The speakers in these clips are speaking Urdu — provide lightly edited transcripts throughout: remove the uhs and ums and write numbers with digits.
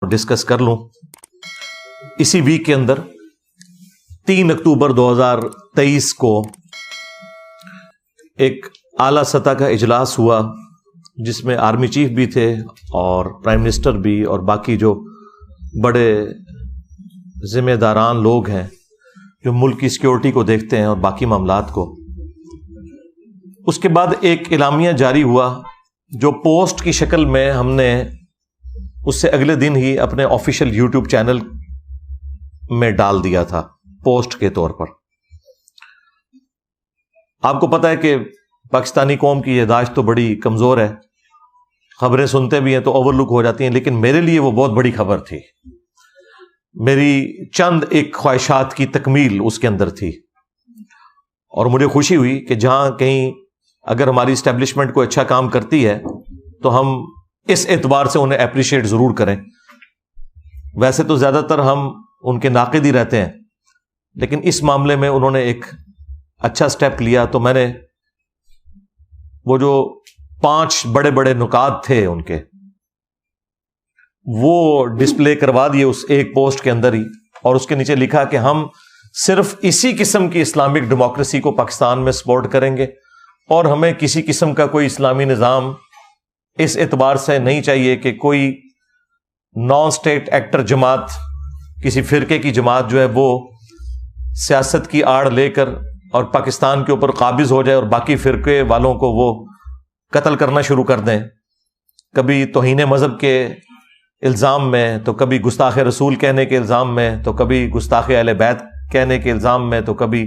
ڈسکس کر لوں. اسی ویک کے اندر 3 اکتوبر 2023 کو ایک اعلیٰ سطح کا اجلاس ہوا جس میں آرمی چیف بھی تھے اور پرائم منسٹر بھی اور باقی جو بڑے ذمہ داران لوگ ہیں جو ملک کی سیکیورٹی کو دیکھتے ہیں اور باقی معاملات کو. اس کے بعد ایک اعلامیہ جاری ہوا جو پوسٹ کی شکل میں ہم نے اس سے اگلے دن ہی اپنے آفیشیل یوٹیوب چینل میں ڈال دیا تھا پوسٹ کے طور پر. آپ کو پتا ہے کہ پاکستانی قوم کی یادداشت تو بڑی کمزور ہے، خبریں سنتے بھی ہیں تو اوور لک ہو جاتی ہیں، لیکن میرے لیے وہ بہت بڑی خبر تھی. میری چند ایک خواہشات کی تکمیل اس کے اندر تھی اور مجھے خوشی ہوئی کہ جہاں کہیں اگر ہماری اسٹیبلشمنٹ کوئی اچھا کام کرتی ہے تو ہم اس اعتبار سے انہیں اپریشیٹ ضرور کریں. ویسے تو زیادہ تر ہم ان کے ناقد ہی رہتے ہیں، لیکن اس معاملے میں انہوں نے ایک اچھا سٹیپ لیا. تو میں نے وہ جو 5 بڑے بڑے نکات تھے ان کے وہ ڈسپلے کروا دیے اس ایک پوسٹ کے اندر ہی، اور اس کے نیچے لکھا کہ ہم صرف اسی قسم کی اسلامک ڈیموکریسی کو پاکستان میں سپورٹ کریں گے اور ہمیں کسی قسم کا کوئی اسلامی نظام اس اعتبار سے نہیں چاہیے کہ کوئی نان اسٹیٹ ایکٹر جماعت، کسی فرقے کی جماعت جو ہے وہ سیاست کی آڑ لے کر اور پاکستان کے اوپر قابض ہو جائے اور باقی فرقے والوں کو وہ قتل کرنا شروع کر دیں، کبھی توہین مذہب کے الزام میں، تو کبھی گستاخ رسول کہنے کے الزام میں، تو کبھی گستاخ اہل بیت کہنے کے الزام میں، تو کبھی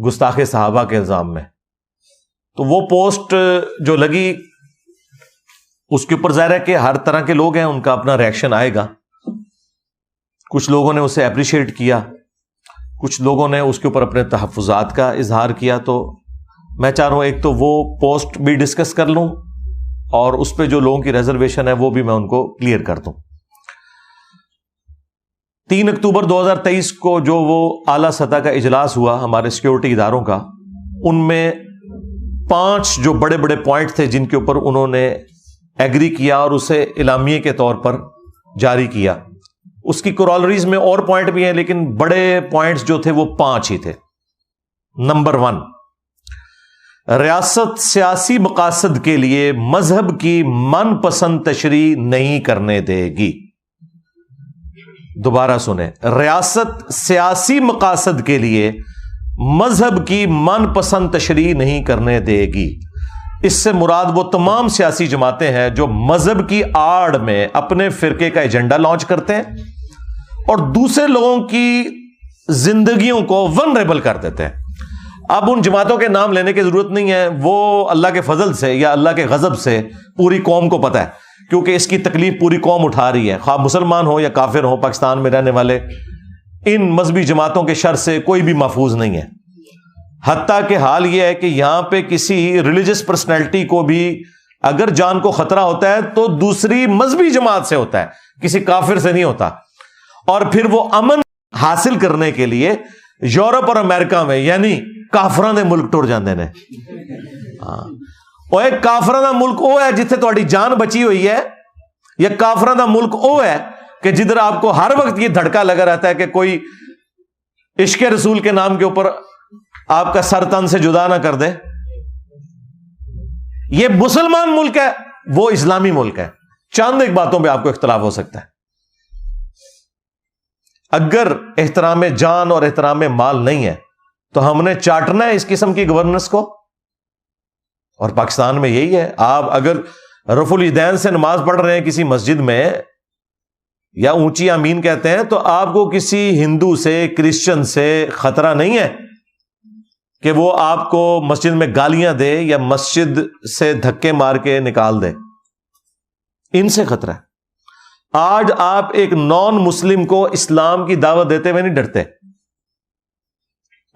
گستاخ صحابہ کے الزام میں. تو وہ پوسٹ جو لگی اس کے اوپر ظاہر ہے کہ ہر طرح کے لوگ ہیں، ان کا اپنا ریئیکشن آئے گا. کچھ لوگوں نے اسے اپریشیٹ کیا، کچھ لوگوں نے اس کے اوپر اپنے تحفظات کا اظہار کیا. تو میں چاہ رہا ہوں ایک تو وہ پوسٹ بھی ڈسکس کر لوں اور اس پہ جو لوگوں کی ریزرویشن ہے وہ بھی میں ان کو کلیئر کر دوں. 3 اکتوبر 2023 کو جو وہ اعلیٰ سطح کا اجلاس ہوا ہمارے سیکیورٹی اداروں کا، ان میں 5 جو بڑے بڑے پوائنٹ تھے جن کے اوپر انہوں نے ایگری کیا اور اسے اعلامیے کے طور پر جاری کیا. اس کی کورالریز میں اور پوائنٹ بھی ہیں لیکن بڑے پوائنٹس جو تھے وہ 5 ہی تھے. نمبر 1، ریاست سیاسی مقاصد کے لیے مذہب کی من پسند تشریح نہیں کرنے دے گی. دوبارہ سنیں، ریاست سیاسی مقاصد کے لیے مذہب کی من پسند تشریح نہیں کرنے دے گی. اس سے مراد وہ تمام سیاسی جماعتیں ہیں جو مذہب کی آڑ میں اپنے فرقے کا ایجنڈا لانچ کرتے ہیں اور دوسرے لوگوں کی زندگیوں کو ونریبل کر دیتے ہیں. اب ان جماعتوں کے نام لینے کی ضرورت نہیں ہے، وہ اللہ کے فضل سے یا اللہ کے غضب سے پوری قوم کو پتہ ہے، کیونکہ اس کی تکلیف پوری قوم اٹھا رہی ہے، خواہ مسلمان ہو یا کافر ہو. پاکستان میں رہنے والے ان مذہبی جماعتوں کے شر سے کوئی بھی محفوظ نہیں ہے. حتیٰ کہ حال یہ ہے کہ یہاں پہ کسی ریلیجس پرسنالٹی کو بھی اگر جان کو خطرہ ہوتا ہے تو دوسری مذہبی جماعت سے ہوتا ہے، کسی کافر سے نہیں ہوتا. اور پھر وہ امن حاصل کرنے کے لیے یورپ اور امریکہ میں، یعنی کافراں دے ملک ٹر جاندے نے. وہ ایک کافراں دا ملک وہ ہے جتھے تہاڈی جان بچی ہوئی ہے، یا کافراں دا ملک وہ ہے کہ جدھر آپ کو ہر وقت یہ دھڑکا لگا رہتا ہے کہ کوئی عشق رسول کے نام کے اوپر آپ کا سر تن سے جدا نہ کر دے. یہ مسلمان ملک ہے، وہ اسلامی ملک ہے. چند ایک باتوں پہ آپ کو اختلاف ہو سکتا ہے. اگر احترام جان اور احترام مال نہیں ہے تو ہم نے چاٹنا ہے اس قسم کی گورننس کو، اور پاکستان میں یہی ہے. آپ اگر رفع الیدین سے نماز پڑھ رہے ہیں کسی مسجد میں یا اونچی آمین کہتے ہیں تو آپ کو کسی ہندو سے، کرسچن سے خطرہ نہیں ہے کہ وہ آپ کو مسجد میں گالیاں دے یا مسجد سے دھکے مار کے نکال دے. ان سے خطرہ ہے. آج آپ ایک نان مسلم کو اسلام کی دعوت دیتے ہوئے نہیں ڈرتے،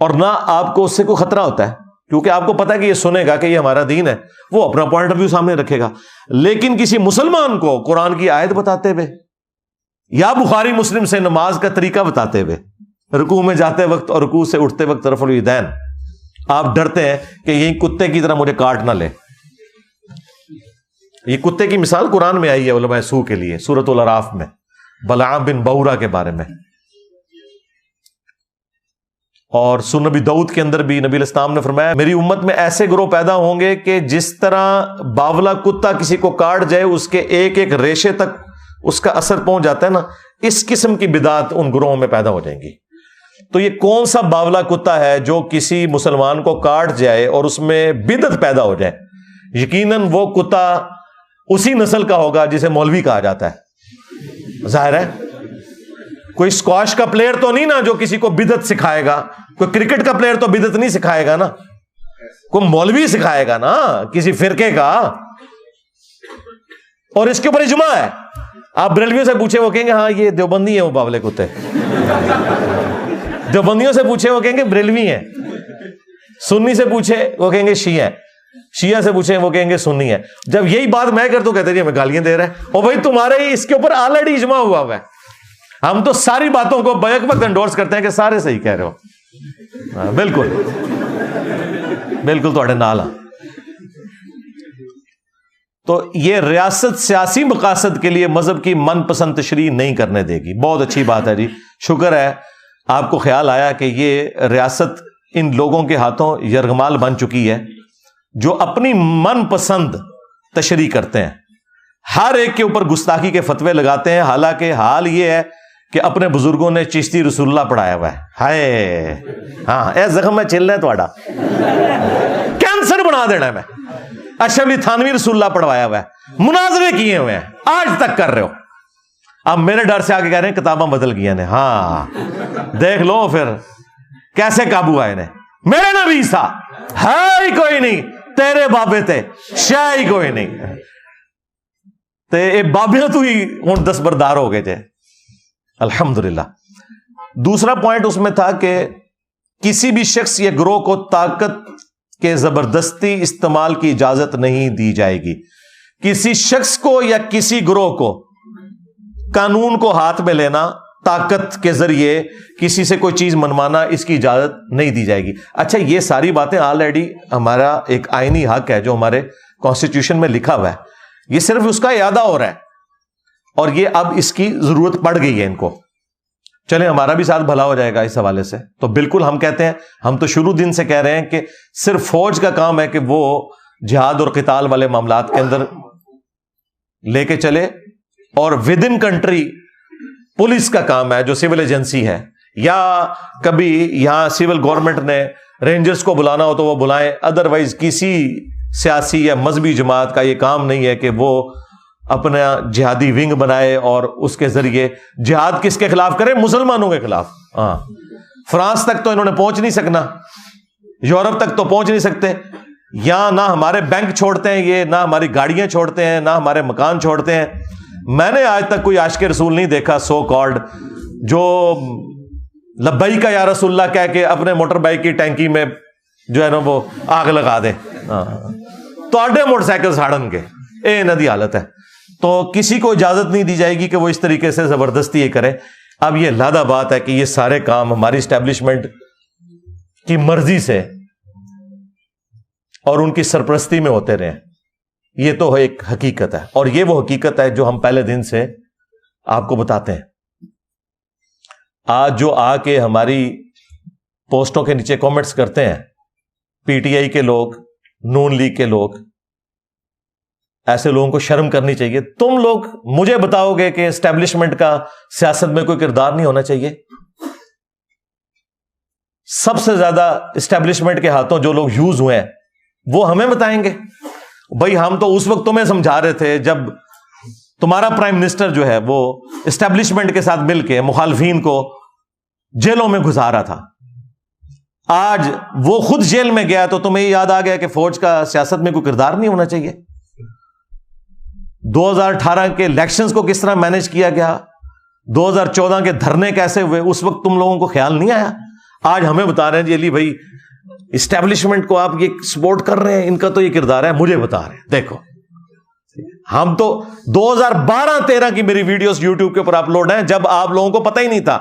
اور نہ آپ کو اس سے کوئی خطرہ ہوتا ہے، کیونکہ آپ کو پتا ہے کہ یہ سنے گا کہ یہ ہمارا دین ہے، وہ اپنا پوائنٹ آف ویو سامنے رکھے گا. لیکن کسی مسلمان کو قرآن کی آیت بتاتے ہوئے یا بخاری مسلم سے نماز کا طریقہ بتاتے ہوئے، رکوع میں جاتے وقت اور رکوع سے اٹھتے وقت رفع الیدین، آپ ڈرتے ہیں کہ یہی کتے کی طرح مجھے کاٹ نہ لے. یہ کتے کی مثال قرآن میں آئی ہے علماء سو کے لیے سورۃ الاعراف میں، بلعام بن بورا کے بارے میں. اور سنن نبی داؤد کے اندر بھی نبی علیہ السلام نے فرمایا میری امت میں ایسے گروہ پیدا ہوں گے کہ جس طرح باولا کتا کسی کو کاٹ جائے اس کے ایک ایک ریشے تک اس کا اثر پہنچ جاتا ہے نا، اس قسم کی بدعت ان گروہوں میں پیدا ہو جائیں گی. تو یہ کون سا باولا کتا ہے جو کسی مسلمان کو کاٹ جائے اور اس میں بدعت پیدا ہو جائے؟ یقیناً وہ کتا اسی نسل کا ہوگا جسے مولوی کہا جاتا ہے. ظاہر ہے کوئی اسکواش کا پلیئر تو نہیں نا جو کسی کو بدعت سکھائے گا، کوئی کرکٹ کا پلیئر تو بدعت نہیں سکھائے گا نا، کوئی مولوی سکھائے گا نا کسی فرقے کا. اور اس کے اوپر اجماع ہے. آپ بریلویوں سے پوچھے وہ کہیں گے ہاں یہ دیوبندی ہیں وہ باولے کتے. دیوبندیوں سے پوچھے وہ کہیں گے بریلوی ہیں. سنی سے پوچھے وہ کہیں گے شیعہ ہیں. شیعہ سے پوچھے وہ کہیں گے سنی ہے. جب یہی بات میں کرتا ہوں کہتے ہیں ہمیں گالیاں دے رہے ہیں. اور بھائی تمہارے ہی اس کے اوپر آلریڈی اجماع ہوا ہے. ہم تو ساری باتوں کو بیک وقت انڈورس کرتے ہیں کہ سارے صحیح کہہ رہے ہو. بالکل بالکل تھوڑے نال. تو یہ ریاست سیاسی مقاصد کے لیے مذہب کی من پسند تشریح نہیں کرنے دے گی. بہت اچھی بات ہے جی، شکر ہے آپ کو خیال آیا کہ یہ ریاست ان لوگوں کے ہاتھوں یرغمال بن چکی ہے جو اپنی من پسند تشریح کرتے ہیں، ہر ایک کے اوپر گستاخی کے فتوے لگاتے ہیں. حالانکہ حال یہ ہے کہ اپنے بزرگوں نے چشتی رسول اللہ پڑھایا ہوا ہے. ہائے ہاں اے زخم میں چل رہا ہے تھوڑا، کینسر بنا دینا ہے. میں اشرف علی تھانوی رسول اللہ پڑھوایا ہوا ہے، مناظرے کیے ہوئے ہیں، آج تک کر رہے ہو. اب میرے ڈر سے آگے کہہ رہے ہیں کتاباں بدل گئی نے. ہاں دیکھ لو پھر کیسے قابو آئے نے. میرے نبی سا ہے ہی کوئی نہیں، تیرے بابے تے شے ہی کوئی نہیں، تے بابے تو ہی ہوں دستبردار ہو گئے تھے. الحمدللہ. دوسرا پوائنٹ اس میں تھا کہ کسی بھی شخص یا گروہ کو طاقت کے زبردستی استعمال کی اجازت نہیں دی جائے گی. کسی شخص کو یا کسی گروہ کو قانون کو ہاتھ میں لینا، طاقت کے ذریعے کسی سے کوئی چیز منوانا، اس کی اجازت نہیں دی جائے گی. اچھا یہ ساری باتیں آلریڈی ہمارا ایک آئینی حق ہے جو ہمارے کانسٹیٹیوشن میں لکھا ہوا ہے. یہ صرف اس کا اعادہ ہو رہا ہے اور یہ اب اس کی ضرورت پڑ گئی ہے ان کو. چلیں ہمارا بھی ساتھ بھلا ہو جائے گا اس حوالے سے. تو بالکل ہم کہتے ہیں، ہم تو شروع دن سے کہہ رہے ہیں کہ صرف فوج کا کام ہے کہ وہ جہاد اور قتال والے معاملات کے اندر لے کے چلے، اور ود ان کنٹری پولیس کا کام ہے جو سول ایجنسی ہے، یا کبھی یہاں سول گورنمنٹ نے رینجرز کو بلانا ہو تو وہ بلائیں. ادروائز کسی سیاسی یا مذہبی جماعت کا یہ کام نہیں ہے کہ وہ اپنا جہادی ونگ بنائے اور اس کے ذریعے جہاد کس کے خلاف کرے؟ مسلمانوں کے خلاف. ہاں فرانس تک تو انہوں نے پہنچ نہیں سکنا، یورپ تک تو پہنچ نہیں سکتے. یہاں نہ ہمارے بینک چھوڑتے ہیں یہ، نہ ہماری گاڑیاں چھوڑتے ہیں، نہ ہمارے مکان چھوڑتے ہیں. میں نے آج تک کوئی عاشق رسول نہیں دیکھا سو کالڈ جو لبیک یا رسول اللہ کہہ کے اپنے موٹر بائک کی ٹینکی میں جو ہے نا وہ آگ لگا دے. تو آڈے موٹر سائیکل ساڑن کے اے ندی حالت ہے. تو کسی کو اجازت نہیں دی جائے گی کہ وہ اس طریقے سے زبردستی یہ کرے. اب یہ لادہ بات ہے کہ یہ سارے کام ہماری اسٹیبلشمنٹ کی مرضی سے اور ان کی سرپرستی میں ہوتے رہے. یہ تو ایک حقیقت ہے، اور یہ وہ حقیقت ہے جو ہم پہلے دن سے آپ کو بتاتے ہیں. آج جو آ کے ہماری پوسٹوں کے نیچے کامنٹس کرتے ہیں پی ٹی آئی کے لوگ، نون لیگ کے لوگ، ایسے لوگوں کو شرم کرنی چاہیے. تم لوگ مجھے بتاؤ گے کہ اسٹیبلشمنٹ کا سیاست میں کوئی کردار نہیں ہونا چاہیے؟ سب سے زیادہ اسٹیبلشمنٹ کے ہاتھوں جو لوگ یوز ہوئے ہیں وہ ہمیں بتائیں گے. بھائی ہم تو اس وقت تمہیں سمجھا رہے تھے جب تمہارا پرائم منسٹر جو ہے وہ اسٹیبلشمنٹ کے ساتھ مل کے مخالفین کو جیلوں میں گزارا تھا. آج وہ خود جیل میں گیا تو تمہیں یاد آ گیا کہ فوج کا سیاست میں کوئی کردار نہیں ہونا چاہیے. 2018 کے الیکشنز کو کس طرح مینج کیا گیا، 2014 کے دھرنے کیسے ہوئے، اس وقت تم لوگوں کو خیال نہیں آیا. آج ہمیں بتا رہے ہیں جی علی بھائی اسٹیبلشمنٹ کو آپ یہ سپورٹ کر رہے ہیں، ان کا تو یہ کردار ہے. مجھے بتا رہے ہیں دیکھو، ہم تو 2012-13 کی میری ویڈیوز یوٹیوب کے اوپر اپلوڈ ہیں جب آپ لوگوں کو پتہ ہی نہیں تھا،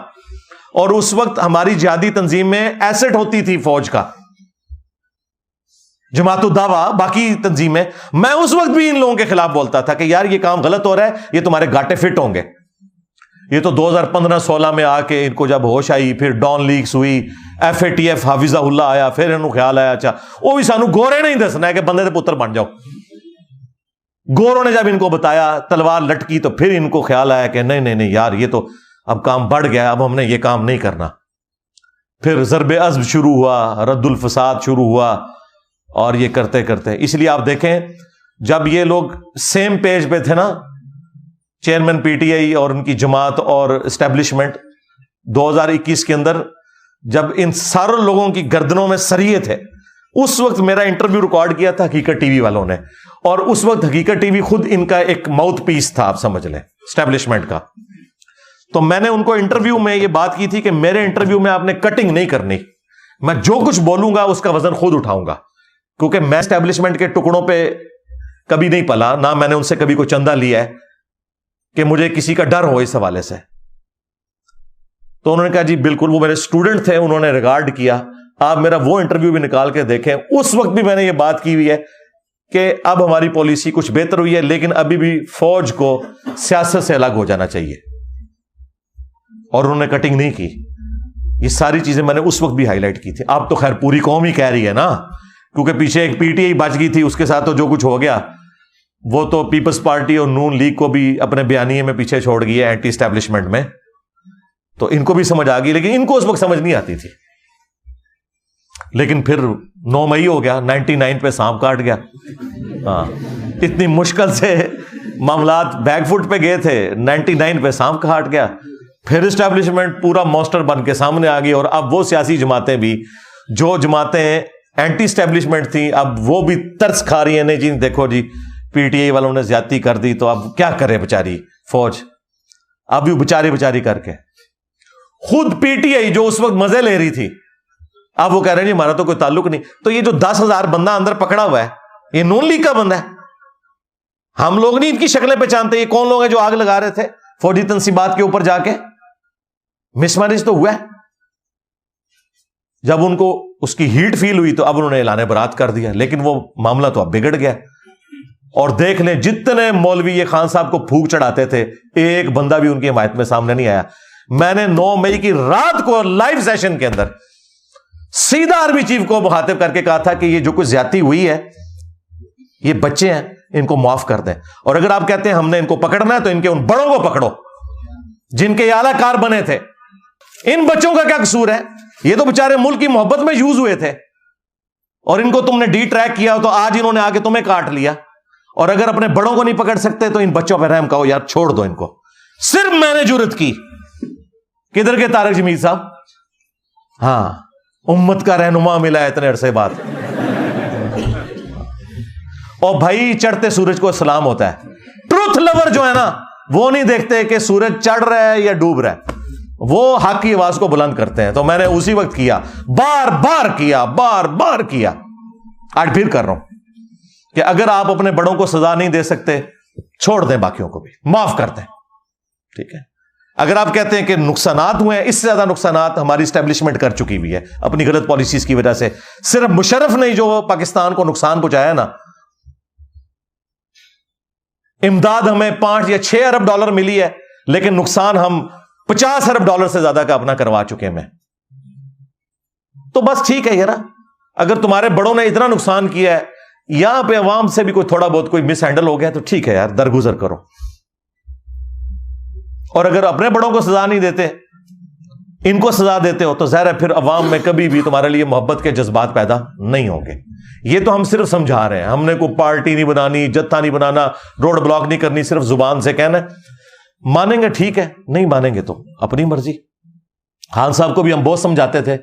اور اس وقت ہماری جہادی تنظیم میں ایسٹ ہوتی تھی فوج کا. جماعت الدعوہ باقی تنظیمیں، میں اس وقت بھی ان لوگوں کے خلاف بولتا تھا کہ یار یہ کام غلط ہو رہا ہے، یہ تمہارے گاٹے فٹ ہوں گے. یہ تو 2015-16 میں آ کے ان کو جب ہوش آئی، پھر ڈان لیکس ہوئی، FATF حافظہ اللہ آیا، پھر انہوں خیال آیا اچھا وہ بھی سانو گورے نہیں دسنا ہے کہ بندے دے پتر بن جاؤ. گوروں نے جب ان کو بتایا، تلوار لٹکی، تو پھر ان کو خیال آیا کہ نہیں یار یہ تو اب کام بڑھ گیا، اب ہم نے یہ کام نہیں کرنا. پھر ضرب عزم شروع ہوا، رد الفساد شروع ہوا، اور یہ کرتے کرتے اس لیے آپ دیکھیں جب یہ لوگ سیم پیج پہ تھے نا، چیئرمین PTI اور ان کی جماعت اور اسٹیبلشمنٹ، 2021 کے اندر جب ان سارے لوگوں کی گردنوں میں سریے تھے، اس وقت میرا انٹرویو ریکارڈ کیا تھا حقیقت TV والوں نے، اور اس وقت حقیقت TV خود ان کا ایک ماؤتھ پیس تھا، آپ سمجھ لیں، اسٹیبلشمنٹ کا. تو میں نے ان کو انٹرویو میں یہ بات کی تھی کہ میرے انٹرویو میں آپ نے کٹنگ نہیں کرنی، میں جو کچھ بولوں گا اس کا وزن خود اٹھاؤں گا، کیونکہ میں اسٹیبلشمنٹ کے ٹکڑوں پہ کبھی نہیں پلا، نہ میں نے ان سے کبھی کوئی چندہ لیا ہے کہ مجھے کسی کا ڈر ہو اس حوالے سے. تو انہوں نے کہا جی بالکل، وہ میرے اسٹوڈنٹ تھے، انہوں نے ریگارڈ کیا. آپ میرا وہ انٹرویو بھی نکال کے دیکھیں، اس وقت بھی میں نے یہ بات کی ہوئی ہے کہ اب ہماری پالیسی کچھ بہتر ہوئی ہے، لیکن ابھی بھی فوج کو سیاست سے الگ ہو جانا چاہیے، اور انہوں نے کٹنگ نہیں کی. یہ ساری چیزیں میں نے اس وقت بھی ہائی لائٹ کی تھی. اب تو خیر پوری قوم ہی کہہ رہی ہے نا، کیونکہ پیچھے ایک PTI بچ گئی تھی، اس کے ساتھ تو جو کچھ ہو گیا، وہ تو پیپلز پارٹی اور نون لیگ کو بھی اپنے بیانیے میں پیچھے چھوڑ گئی ہے اینٹی اسٹیبلشمنٹ میں. تو ان کو بھی سمجھ آ گئی، لیکن ان کو اس وقت سمجھ نہیں آتی تھی. لیکن پھر 9 مئی ہو گیا، 99 پہ سانپ کاٹ گیا. ہاں، اتنی مشکل سے معاملات بیک فٹ پہ گئے تھے، 99 پہ سانپ کاٹ گیا. پھر اسٹیبلشمنٹ پورا مونسٹر بن کے سامنے آ گئی، اور اب وہ سیاسی جماعتیں بھی، جو جماعتیں اینٹی اسٹیبلشمنٹ تھیں، اب وہ بھی ترس کھا رہی ہیں. نہیں جی دیکھو جی PTI والوں نے زیادتی کر دی، تو اب کیا کرے بیچاری فوج. اب بھی بیچاری کر کے خود PTI جو اس وقت مزے لے رہی تھی، اب وہ کہہ رہے ہیں جی ہمارا تو کوئی تعلق نہیں. تو یہ جو 10,000 بندہ اندر پکڑا ہوا ہے، یہ نون لیگ کا بندہ ہے. ہم لوگ نہیں ان کی شکلیں پہچانتے. یہ کون لوگ ہیں جو آگ لگا رہے تھے فوجی تنصیبات کے اوپر جا کے؟ مس میرج تو ہوا ہے. جب ان کو اس کی ہیٹ فیل ہوئی تو اب انہوں نے اعلان برات کر دیا، لیکن وہ معاملہ تو اب بگڑ گیا. اور دیکھ لیں جتنے مولوی یہ خان صاحب کو پھونک چڑھاتے تھے، ایک بندہ بھی ان کی حمایت میں سامنے نہیں آیا. میں نے 9 مئی کی رات کو لائیو سیشن کے اندر سیدھا آرمی چیف کو مخاطب کر کے کہا تھا کہ یہ جو کچھ زیادتی ہوئی ہے، یہ بچے ہیں، ان کو معاف کر دیں. اور اگر آپ کہتے ہیں ہم نے ان کو پکڑنا ہے تو ان کے ان بڑوں کو پکڑو جن کے اعلی کار بنے تھے. ان بچوں کا کیا قصور ہے؟ یہ تو بےچارے ملک کی محبت میں یوز ہوئے تھے، اور ان کو تم نے ڈی ٹریک کیا تو آج انہوں نے آ کے تمہیں کاٹ لیا. اور اگر اپنے بڑوں کو نہیں پکڑ سکتے تو ان بچوں پہ رحم کہو یار چھوڑ دو ان کو. صرف میں نے جرت کی. کدھر کے طارق جمیل صاحب؟ ہاں، امت کا رہنما ملا ہے اتنے عرصے بعد. اور بھائی چڑھتے سورج کو سلام ہوتا ہے. ٹروتھ لور جو ہے نا، وہ نہیں دیکھتے کہ سورج چڑھ رہا ہے یا ڈوب رہا ہے، وہ حق کی آواز کو بلند کرتے ہیں. تو میں نے اسی وقت کیا، بار بار کیا، آج پھر کر رہا ہوں کہ اگر آپ اپنے بڑوں کو سزا نہیں دے سکتے، چھوڑ دیں، باقیوں کو بھی معاف کر دیں. ٹھیک ہے؟ اگر آپ کہتے ہیں کہ نقصانات ہوئے ہیں، اس سے زیادہ نقصانات ہماری اسٹیبلشمنٹ کر چکی ہوئی ہے اپنی غلط پالیسیز کی وجہ سے. صرف مشرف نے جو پاکستان کو نقصان پہنچایا نا، امداد ہمیں 5 یا 6 ارب ڈالر ملی ہے، لیکن نقصان ہم 50 ارب ڈالر سے زیادہ کا اپنا کروا چکے ہیں. تو بس ٹھیک ہے یار، اگر تمہارے بڑوں نے اتنا نقصان کیا ہے، یہاں پہ عوام سے بھی کوئی تھوڑا بہت کوئی مس ہینڈل ہو گیا تو ٹھیک ہے یار، درگزر کرو. اور اگر اپنے بڑوں کو سزا نہیں دیتے، ان کو سزا دیتے ہو، تو ظاہر ہے پھر عوام میں کبھی بھی تمہارے لیے محبت کے جذبات پیدا نہیں ہوں گے. یہ تو ہم صرف سمجھا رہے ہیں، ہم نے کوئی پارٹی نہیں بنانی، جتھا نہیں بنانا، روڈ بلاک نہیں کرنی، صرف زبان سے کہنا ہے. مانیں گے ٹھیک ہے، نہیں مانیں گے تو اپنی مرضی. خان صاحب کو بھی ہم بہت سمجھاتے تھے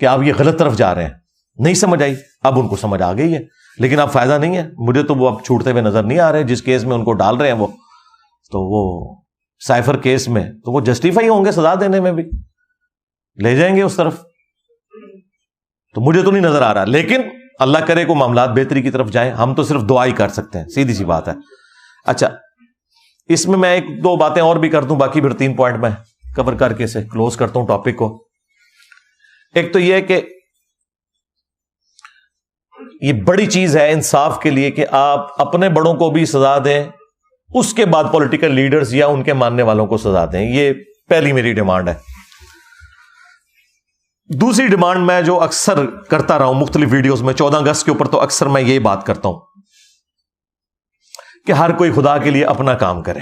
کہ آپ یہ غلط طرف جا رہے ہیں، نہیں سمجھ آئی. اب ان کو سمجھ آ گئی ہے، لیکن اب فائدہ نہیں ہے. مجھے تو وہ اب چھوٹتے ہوئے نظر نہیں آ رہے. جس کیس میں ان کو ڈال رہے ہیں وہ تو وہ سائفر کیس میں، تو وہ جسٹیفائی ہوں گے سزا دینے میں بھی، لے جائیں گے اس طرف. تو مجھے تو نہیں نظر آ رہا، لیکن اللہ کرے کو معاملات بہتری کی طرف جائیں. ہم تو صرف دعا ہی کر سکتے ہیں، سیدھی سی بات ہے. اچھا، اس میں 1-2 باتیں اور بھی کر دوں، باقی پھر 3 پوائنٹ میں کور کر کے سے کلوز کرتا ہوں ٹاپک کو. ایک تو یہ ہے کہ یہ بڑی چیز ہے انصاف کے لیے کہ آپ اپنے بڑوں کو بھی سزا دیں, اس کے بعد پولیٹیکل لیڈرز یا ان کے ماننے والوں کو سزا دیں. یہ پہلی میری ڈیمانڈ ہے. دوسری ڈیمانڈ میں جو اکثر کرتا رہا ہوں مختلف ویڈیوز میں, 14 اگست کے اوپر تو اکثر میں یہی بات کرتا ہوں کہ ہر کوئی خدا کے لیے اپنا کام کرے.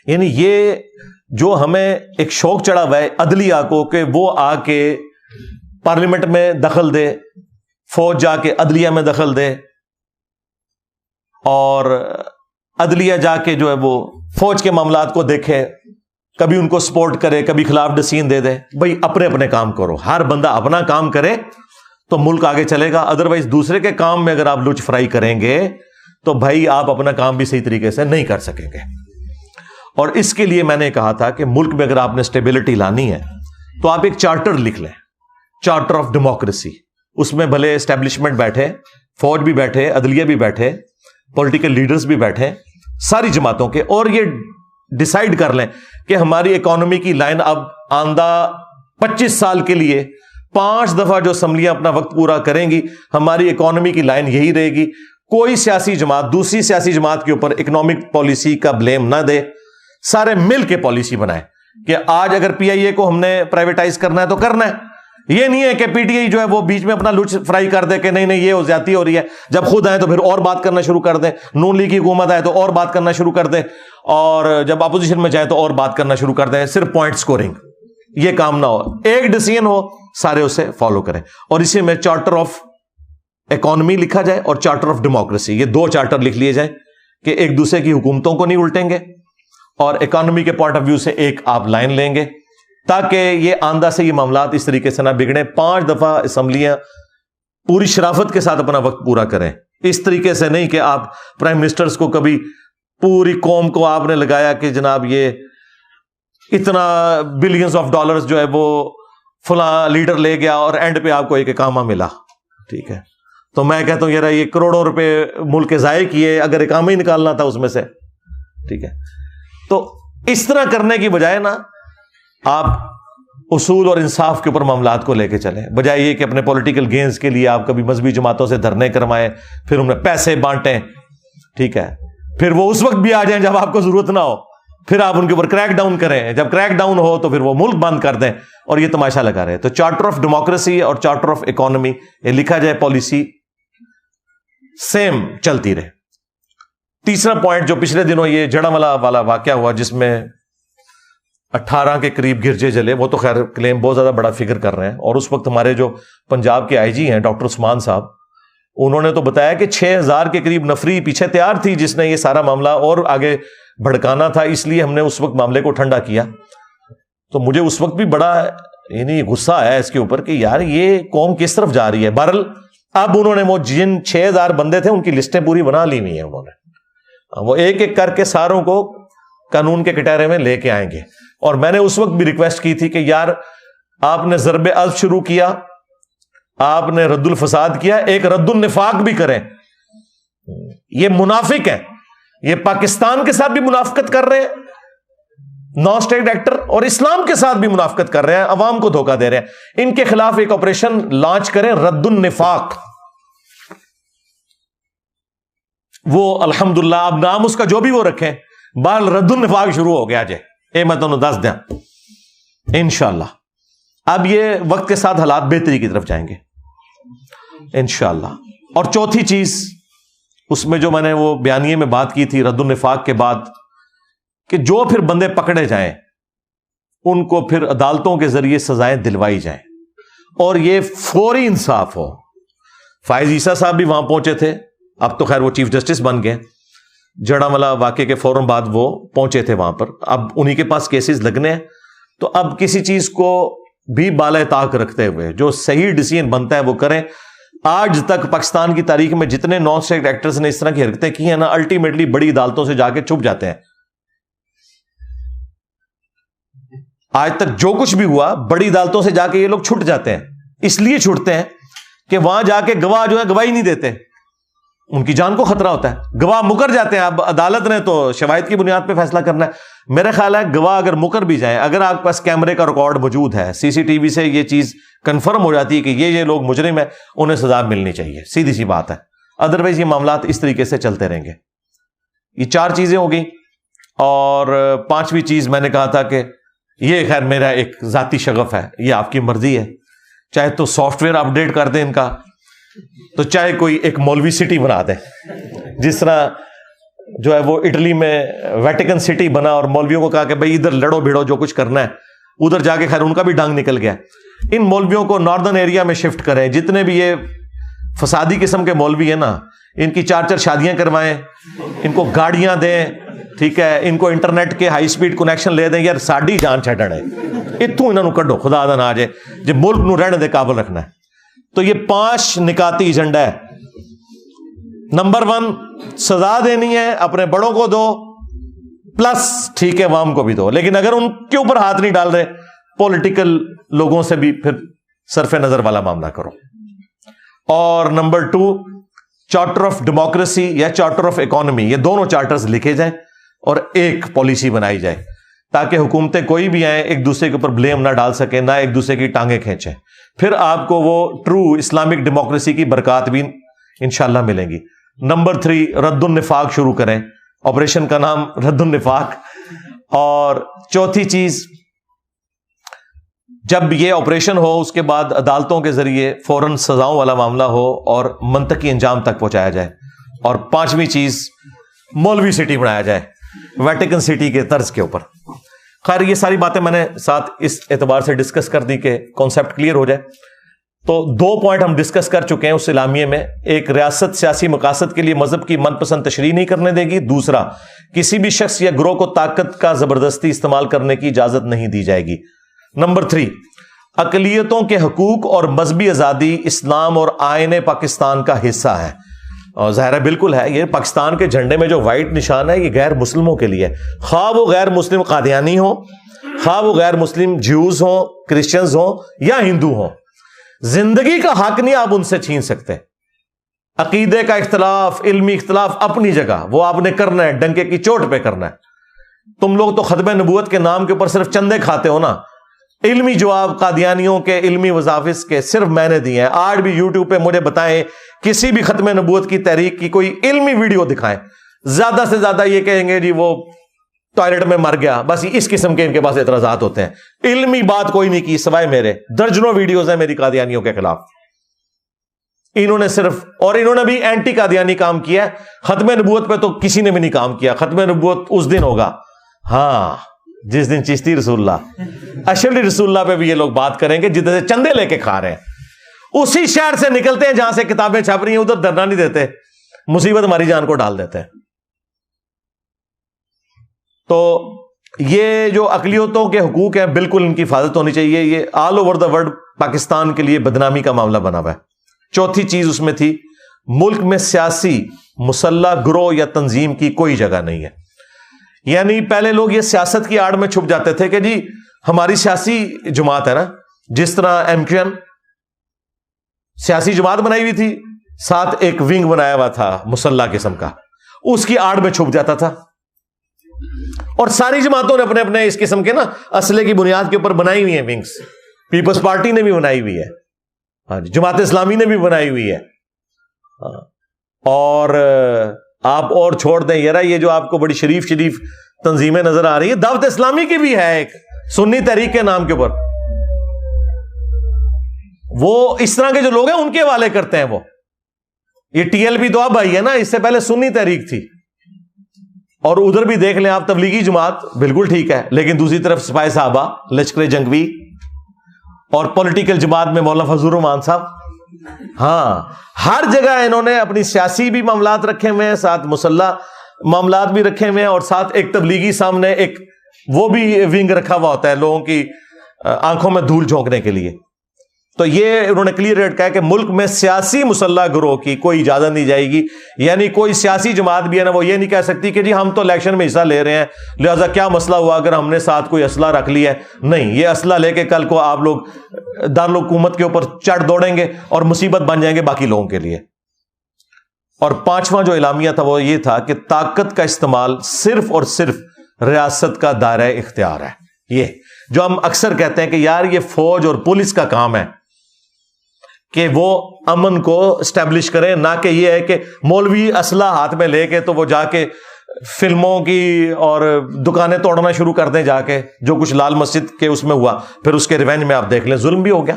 یعنی یہ جو ہمیں ایک شوق چڑھا ہوا ہے عدلیہ کو کہ وہ آ کے پارلیمنٹ میں دخل دے, فوج جا کے عدلیہ میں دخل دے, اور عدلیہ جا کے جو ہے وہ فوج کے معاملات کو دیکھے, کبھی ان کو سپورٹ کرے, کبھی خلاف ڈسین دے دے. بھائی اپنے اپنے کام کرو, ہر بندہ اپنا کام کرے تو ملک آگے چلے گا. ادروائز دوسرے کے کام میں اگر آپ لچ فرائی کریں گے تو بھائی آپ اپنا کام بھی صحیح طریقے سے نہیں کر سکیں گے. اور اس کے لیے میں نے کہا تھا کہ ملک میں اگر آپ نے اسٹیبلٹی لانی ہے تو آپ ایک چارٹر لکھ لیں, چارٹر آف ڈیموکریسی. اس میں بھلے اسٹیبلشمنٹ بیٹھے, فوج بھی بیٹھے, عدلیہ بھی بیٹھے, پولیٹیکل لیڈرز بھی بیٹھے, ساری جماعتوں کے, اور یہ ڈیسائیڈ کر لیں کہ ہماری اکانومی کی لائن اب آندہ 25 سال کے لیے 5 دفعہ جو اسمبلیاں اپنا وقت پورا کریں گی, ہماری اکانومی کی لائن یہی رہے گی. کوئی سیاسی جماعت دوسری سیاسی جماعت کے اوپر اکنامک پالیسی کا بلیم نہ دے, سارے مل کے پالیسی بنائے کہ آج اگر پی آئی اے کو ہم نے پرائیویٹائز کرنا ہے تو کرنا ہے. یہ نہیں ہے کہ پی ٹی آئی جو ہے وہ بیچ میں اپنا لچ فرائی کر دے کہ نہیں نہیں یہ ہو زیادتی ہو رہی ہے, جب خود آئے تو پھر اور بات کرنا شروع کر دیں, نون لیگ کی حکومت آئے تو اور بات کرنا شروع کر دیں, اور جب اپوزیشن میں جائے تو اور بات کرنا شروع کر دیں, صرف پوائنٹ سکورنگ. یہ کام نہ ہو, ایک ڈیسیژن ہو, سارے اسے فالو کریں. اور اسی میں چارٹر آف اکانومی لکھا جائے اور چارٹر آف ڈیموکریسی, یہ 2 چارٹر لکھ لیے جائیں کہ ایک دوسرے کی حکومتوں کو نہیں الٹیں گے, اور اکانومی کے پوائنٹ آف ویو سے ایک آپ لائن لیں گے, تاکہ یہ آندہ سے یہ معاملات اس طریقے سے نہ بگڑیں. 5 دفعہ اسمبلیاں پوری شرافت کے ساتھ اپنا وقت پورا کریں. اس طریقے سے نہیں کہ آپ پرائم منسٹرز کو کبھی پوری قوم کو آپ نے لگایا کہ جناب یہ اتنا بلینز آف ڈالرز جو ہے وہ فلاں لیڈر لے گیا, اور اینڈ پہ آپ کو ایک اقامہ ملا. ٹھیک ہے, تو میں کہتا ہوں یار یہ کروڑوں روپے ملک کے ضائع کیے, اگر اقامہ ہی نکالنا تھا اس میں سے. ٹھیک ہے, تو اس طرح کرنے کی بجائے نا آپ اصول اور انصاف کے اوپر معاملات کو لے کے چلیں, بجائے یہ کہ اپنے پولیٹیکل گینز کے لیے آپ کبھی مذہبی جماعتوں سے دھرنے کروائیں, پھر انہیں پیسے بانٹیں. ٹھیک ہے, پھر وہ اس وقت بھی آ جائیں جب آپ کو ضرورت نہ ہو, پھر آپ ان کے اوپر کریک ڈاؤن کریں, جب کریک ڈاؤن ہو تو پھر وہ ملک بند کر دیں, اور یہ تماشا لگا رہے. تو چارٹر آف ڈیموکریسی اور چارٹر آف اکانومی یہ لکھا جائے, پالیسی سیم چلتی رہے. تیسرا پوائنٹ جو پچھلے دنوں یہ جڑاملا والا واقعہ ہوا جس میں 18 کے قریب گرجے جلے, وہ تو خیر کلیم بہت زیادہ بڑا فگر کر رہے ہیں, اور اس وقت ہمارے جو پنجاب کے آئی جی ہیں ڈاکٹر عثمان صاحب, انہوں نے تو بتایا کہ 6000 کے قریب نفری پیچھے تیار تھی جس نے یہ سارا معاملہ اور آگے بھڑکانا تھا, اس لیے ہم نے اس وقت معاملے کو ٹھنڈا کیا. تو مجھے اس وقت بھی بڑا یعنی غصہ آیا اس کے اوپر کہ یار یہ قوم کس طرف جا رہی ہے. بہرحال اب انہوں نے وہ جن 6000 بندے تھے ان کی لسٹیں پوری بنا لی ہوئی ہیں, انہوں نے وہ ایک ایک کر کے ساروں کو قانون کے کٹہرے میں لے کے آئیں گے. اور میں نے اس وقت بھی ریکویسٹ کی تھی کہ یار آپ نے ضرب عضب شروع کیا, آپ نے رد الفساد کیا, ایک رد النفاق بھی کریں. یہ منافق ہیں, یہ پاکستان کے ساتھ بھی منافقت کر رہے ہیں نان اسٹیٹ ایکٹر, اور اسلام کے ساتھ بھی منافقت کر رہے ہیں, عوام کو دھوکہ دے رہے ہیں. ان کے خلاف ایک آپریشن لانچ کریں, رد النفاق. وہ الحمدللہ اب نام اس کا جو بھی وہ رکھیں, بال رد النفاق شروع ہو گیا جے, اے میں تمہیں دس دیں انشاءاللہ. اب یہ وقت کے ساتھ حالات بہتری کی طرف جائیں گے انشاءاللہ. اور چوتھی چیز اس میں جو میں نے وہ بیانیے میں بات کی تھی رد النفاق کے بعد, کہ جو پھر بندے پکڑے جائیں ان کو پھر عدالتوں کے ذریعے سزائیں دلوائی جائیں, اور یہ فوری انصاف ہو. فائز عیسیٰ صاحب بھی وہاں پہنچے تھے, اب تو خیر وہ چیف جسٹس بن گئے, جڑاملا واقعے کے فوراً بعد وہ پہنچے تھے وہاں پر. اب انہی کے پاس کیسز لگنے ہیں, تو اب کسی چیز کو بھی بالائے طاق رکھتے ہوئے جو صحیح ڈیسیژن بنتا ہے وہ کریں. آج تک پاکستان کی تاریخ میں جتنے نان اسٹیٹ ایکٹرز نے اس طرح کی حرکتیں کی ہیں نا, الٹیمیٹلی بڑی عدالتوں سے جا کے چھپ جاتے ہیں. آج تک جو کچھ بھی ہوا بڑی عدالتوں سے جا کے یہ لوگ چھٹ جاتے ہیں. اس لیے چھوٹتے ہیں کہ وہاں جا کے گواہ جو ہے گواہی نہیں دیتے, ان کی جان کو خطرہ ہوتا ہے. گواہ مکر جاتے ہیں, اب عدالت نے تو شواہد کی بنیاد پہ فیصلہ کرنا ہے. میرا خیال ہے گواہ اگر مکر بھی جائیں, اگر آپ کے پاس کیمرے کا ریکارڈ موجود ہے, سی سی ٹی وی سے یہ چیز کنفرم ہو جاتی ہے کہ یہ لوگ مجرم ہیں, انہیں سزا ملنی چاہیے, سیدھی سی بات ہے. ادروائز یہ معاملات اس طریقے سے چلتے رہیں گے. یہ 4 چیزیں ہو گئی. اور 5ویں چیز میں نے کہا تھا کہ یہ خیر میرا ایک ذاتی شغف ہے, یہ آپ کی مرضی ہے, چاہے تو سافٹ ویئر اپ ڈیٹ کر دیں ان کا, تو چاہے کوئی ایک مولوی سٹی بنا دیں, جس طرح جو ہے وہ اٹلی میں ویٹیکن سٹی بنا اور مولویوں کو کہا کہ بھائی ادھر لڑو بھیڑو جو کچھ کرنا ہے, ادھر جا کے خیر ان کا بھی ڈانگ نکل گیا. ان مولویوں کو ناردرن ایریا میں شفٹ کریں. جتنے بھی یہ فسادی قسم کے مولوی ہیں نا, ان کی 4 شادیاں کروائیں, ان کو گاڑیاں دیں, ٹھیک ہے, ان کو انٹرنیٹ کے ہائی سپیڈ کنیکشن لے دیں. یار ساڈی جان چھڈن ہے, اتوں انہوں کڈو, خدا دا نہ جے جے ملک نو رہنے دے قابل رکھنا ہے. تو یہ 5 نکاتی ایجنڈا ہے. نمبر 1 سزا دینی ہے, اپنے بڑوں کو دو, پلس ٹھیک ہے عوام کو بھی دو, لیکن اگر ان کے اوپر ہاتھ نہیں ڈال رہے, پولیٹیکل لوگوں سے بھی پھر صرف نظر والا معاملہ کرو. اور نمبر 2 چارٹر آف ڈیموکریسی یا چارٹر آف اکانومی, یہ دونوں چارٹرز لکھے جائیں اور ایک پالیسی بنائی جائے, تاکہ حکومتیں کوئی بھی آئیں ایک دوسرے کے اوپر بلیم نہ ڈال سکیں, نہ ایک دوسرے کی ٹانگیں کھینچیں. پھر آپ کو وہ ٹرو اسلامک ڈیموکریسی کی برکات بھی انشاءاللہ ملیں گی. نمبر 3 رد النفاق شروع کریں, آپریشن کا نام رد النفاق. اور 4تھی چیز, جب یہ آپریشن ہو اس کے بعد عدالتوں کے ذریعے فوراً سزاؤں والا معاملہ ہو اور منطقی انجام تک پہنچایا جائے. اور 5ویں چیز مولوی سٹی بنایا جائے ویٹیکن سٹی کے طرز کے اوپر. خیر یہ ساری باتیں میں نے ساتھ اس اعتبار سے ڈسکس کر دی کہ کانسیپٹ کلیئر ہو جائے. تو 2 پوائنٹ ہم ڈسکس کر چکے ہیں اس اعلامیے میں. ایک, ریاست سیاسی مقاصد کے لیے مذہب کی من پسند تشریح نہیں کرنے دے گی. دوسرا, کسی بھی شخص یا گروہ کو طاقت کا زبردستی استعمال کرنے کی اجازت نہیں دی جائے گی. نمبر 3 اقلیتوں کے حقوق اور مذہبی آزادی اسلام اور آئین پاکستان کا حصہ ہے. اور ظاہر ہے بالکل ہے, یہ پاکستان کے جھنڈے میں جو وائٹ نشان ہے یہ غیر مسلموں کے لیے, خواہ وہ غیر مسلم قادیانی ہوں, خواہ وہ غیر مسلم جیوز ہوں, کرسچنز ہوں یا ہندو ہوں. زندگی کا حق نہیں آپ ان سے چھین سکتے. عقیدے کا اختلاف, علمی اختلاف اپنی جگہ, وہ آپ نے کرنا ہے, ڈنکے کی چوٹ پہ کرنا ہے. تم لوگ تو ختم نبوت کے نام کے اوپر صرف چندے کھاتے ہو نا. علمی جواب قادیانیوں کے علمی وظائف کے صرف میں نے دیے ہیں. آج بھی یوٹیوب پہ مجھے بتائیں کسی بھی ختم نبوت کی تحریک کی کوئی علمی ویڈیو دکھائیں. زیادہ سے زیادہ یہ کہیں گے جی وہ ٹوائلٹ میں مر گیا, بس اس قسم کے ان کے پاس اعتراضات ہوتے ہیں. علمی بات کوئی نہیں کی سوائے میرے. درجنوں ویڈیوز ہیں میری قادیانیوں کے خلاف. انہوں نے صرف, اور انہوں نے بھی اینٹی قادیانی کام کیا ہے. ختم نبوت پہ تو کسی نے بھی نہیں کام کیا. ختم نبوت اس دن ہوگا ہاں جس دن چشتی رسول اللہ اشرفی رسول اللہ پہ بھی یہ لوگ بات کریں گے جدھر سے چندے لے کے کھا رہے ہیں. اسی شہر سے نکلتے ہیں جہاں سے کتابیں چھپ رہی ہیں, ادھر دھرنا نہیں دیتے, مصیبت ہماری جان کو ڈال دیتے ہیں. تو یہ جو اقلیتوں کے حقوق ہیں بالکل ان کی حفاظت ہونی چاہیے. یہ all over the world Pakistan کے لیے بدنامی کا معاملہ بنا ہوا ہے. 4تھی چیز اس میں تھی, ملک میں سیاسی مسلح گروہ یا تنظیم کی کوئی جگہ نہیں ہے. یعنی پہلے لوگ یہ سیاست کی آڑ میں چھپ جاتے تھے کہ جی ہماری سیاسی جماعت ہے نا, جس طرح MQM سیاسی جماعت بنائی ہوئی تھی, ساتھ ایک ونگ بنایا ہوا تھا مسلح قسم کا, اس کی آڑ میں چھپ جاتا تھا. اور ساری جماعتوں نے اپنے اپنے اس قسم کے نا اسلحے کی بنیاد کے اوپر بنائی ہوئی ہیں ونگز. پیپلز پارٹی نے بھی بنائی ہوئی ہے, ہاں جی, جماعت اسلامی نے بھی بنائی ہوئی ہے. اور آپ اور چھوڑ دیں یار, یہ جو آپ کو بڑی شریف تنظیمیں نظر آ رہی ہے, دعوت اسلامی کی بھی ہے ایک سنی تحریک کے نام کے اوپر. وہ اس طرح کے جو لوگ ہیں ان کے حوالے کرتے ہیں. وہ یہ TLP تو اب آئی ہے نا, اس سے پہلے سنی تحریک تھی. اور ادھر بھی دیکھ لیں آپ, تبلیغی جماعت بالکل ٹھیک ہے, لیکن دوسری طرف سپاہی صحابہ, لشکر جنگوی, اور پولیٹیکل جماعت میں مولانا فضل الرحمان صاحب. ہاں, ہر جگہ انہوں نے اپنی سیاسی بھی معاملات رکھے ہوئے ہیں, ساتھ مسلح معاملات بھی رکھے ہوئے ہیں, اور ساتھ ایک تبلیغی سامنے ایک وہ بھی ونگ رکھا ہوا ہوتا ہے لوگوں کی آنکھوں میں دھول جھونکنے کے لیے. تو یہ انہوں نے کلیئر ریٹ کہا کہ ملک میں سیاسی مسلح گروہ کی کوئی اجازت نہیں جائے گی. یعنی کوئی سیاسی جماعت بھی ہے نا, وہ یہ نہیں کہہ سکتی کہ جی ہم تو الیکشن میں حصہ لے رہے ہیں لہذا کیا مسئلہ ہوا اگر ہم نے ساتھ کوئی اسلحہ رکھ لیا ہے. نہیں, یہ اسلحہ لے کے کل کو آپ لوگ دارالحکومت کے اوپر چڑھ دوڑیں گے اور مصیبت بن جائیں گے باقی لوگوں کے لیے. اور پانچواں جو اعلامیہ تھا وہ یہ تھا کہ طاقت کا استعمال صرف اور صرف ریاست کا دائرہ اختیار ہے. یہ جو ہم اکثر کہتے ہیں کہ یار یہ فوج اور پولیس کا کام ہے کہ وہ امن کو اسٹیبلش کریں، نہ کہ یہ ہے کہ مولوی اسلحہ ہاتھ میں لے کے تو وہ جا کے فلموں کی اور دکانیں توڑنا شروع کر دیں، جا کے جو کچھ لال مسجد کے اس میں ہوا پھر اس کے ریونج میں آپ دیکھ لیں ظلم بھی ہو گیا،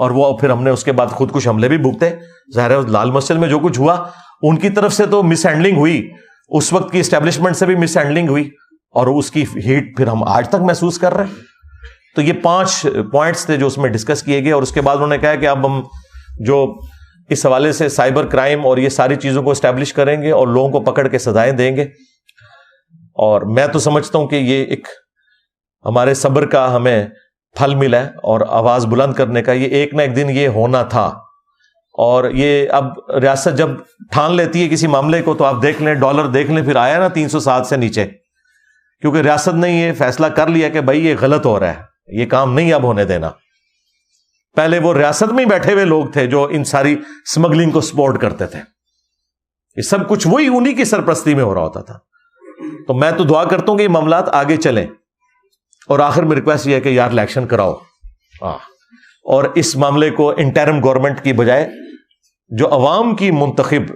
اور وہ پھر ہم نے اس کے بعد خود کچھ حملے بھی بھگتے. ظاہر ہے لال مسجد میں جو کچھ ہوا ان کی طرف سے تو مس ہینڈلنگ ہوئی، اس وقت کی اسٹیبلشمنٹ سے بھی مس ہینڈلنگ ہوئی، اور اس کی ہیٹ پھر ہم آج تک محسوس کر رہے ہیں. تو یہ 5 پوائنٹس تھے جو اس میں ڈسکس کیے گئے، اور اس کے بعد انہوں نے کہا کہ اب ہم جو اس حوالے سے سائبر کرائم اور یہ ساری چیزوں کو اسٹیبلش کریں گے اور لوگوں کو پکڑ کے سزائیں دیں گے. اور میں تو سمجھتا ہوں کہ یہ ایک ہمارے صبر کا ہمیں پھل ملا ہے، اور آواز بلند کرنے کا یہ ایک نہ ایک دن یہ ہونا تھا. اور یہ اب ریاست جب ٹھان لیتی ہے کسی معاملے کو تو آپ دیکھ لیں ڈالر دیکھ لیں پھر آیا نا 307 سے نیچے، کیونکہ ریاست نے یہ فیصلہ کر لیا کہ بھائی یہ غلط ہو رہا ہے، یہ کام نہیں اب ہونے دینا. پہلے وہ ریاست میں ہی بیٹھے ہوئے لوگ تھے جو ان ساری سمگلنگ کو سپورٹ کرتے تھے، یہ سب کچھ وہی انہی کی سرپرستی میں ہو رہا ہوتا تھا. تو میں تو دعا کرتا ہوں کہ یہ معاملات آگے چلیں، اور آخر میں ریکویسٹ یہ ہے کہ یار الیکشن کراؤ، اور اس معاملے کو انٹرم گورنمنٹ کی بجائے جو عوام کی منتخب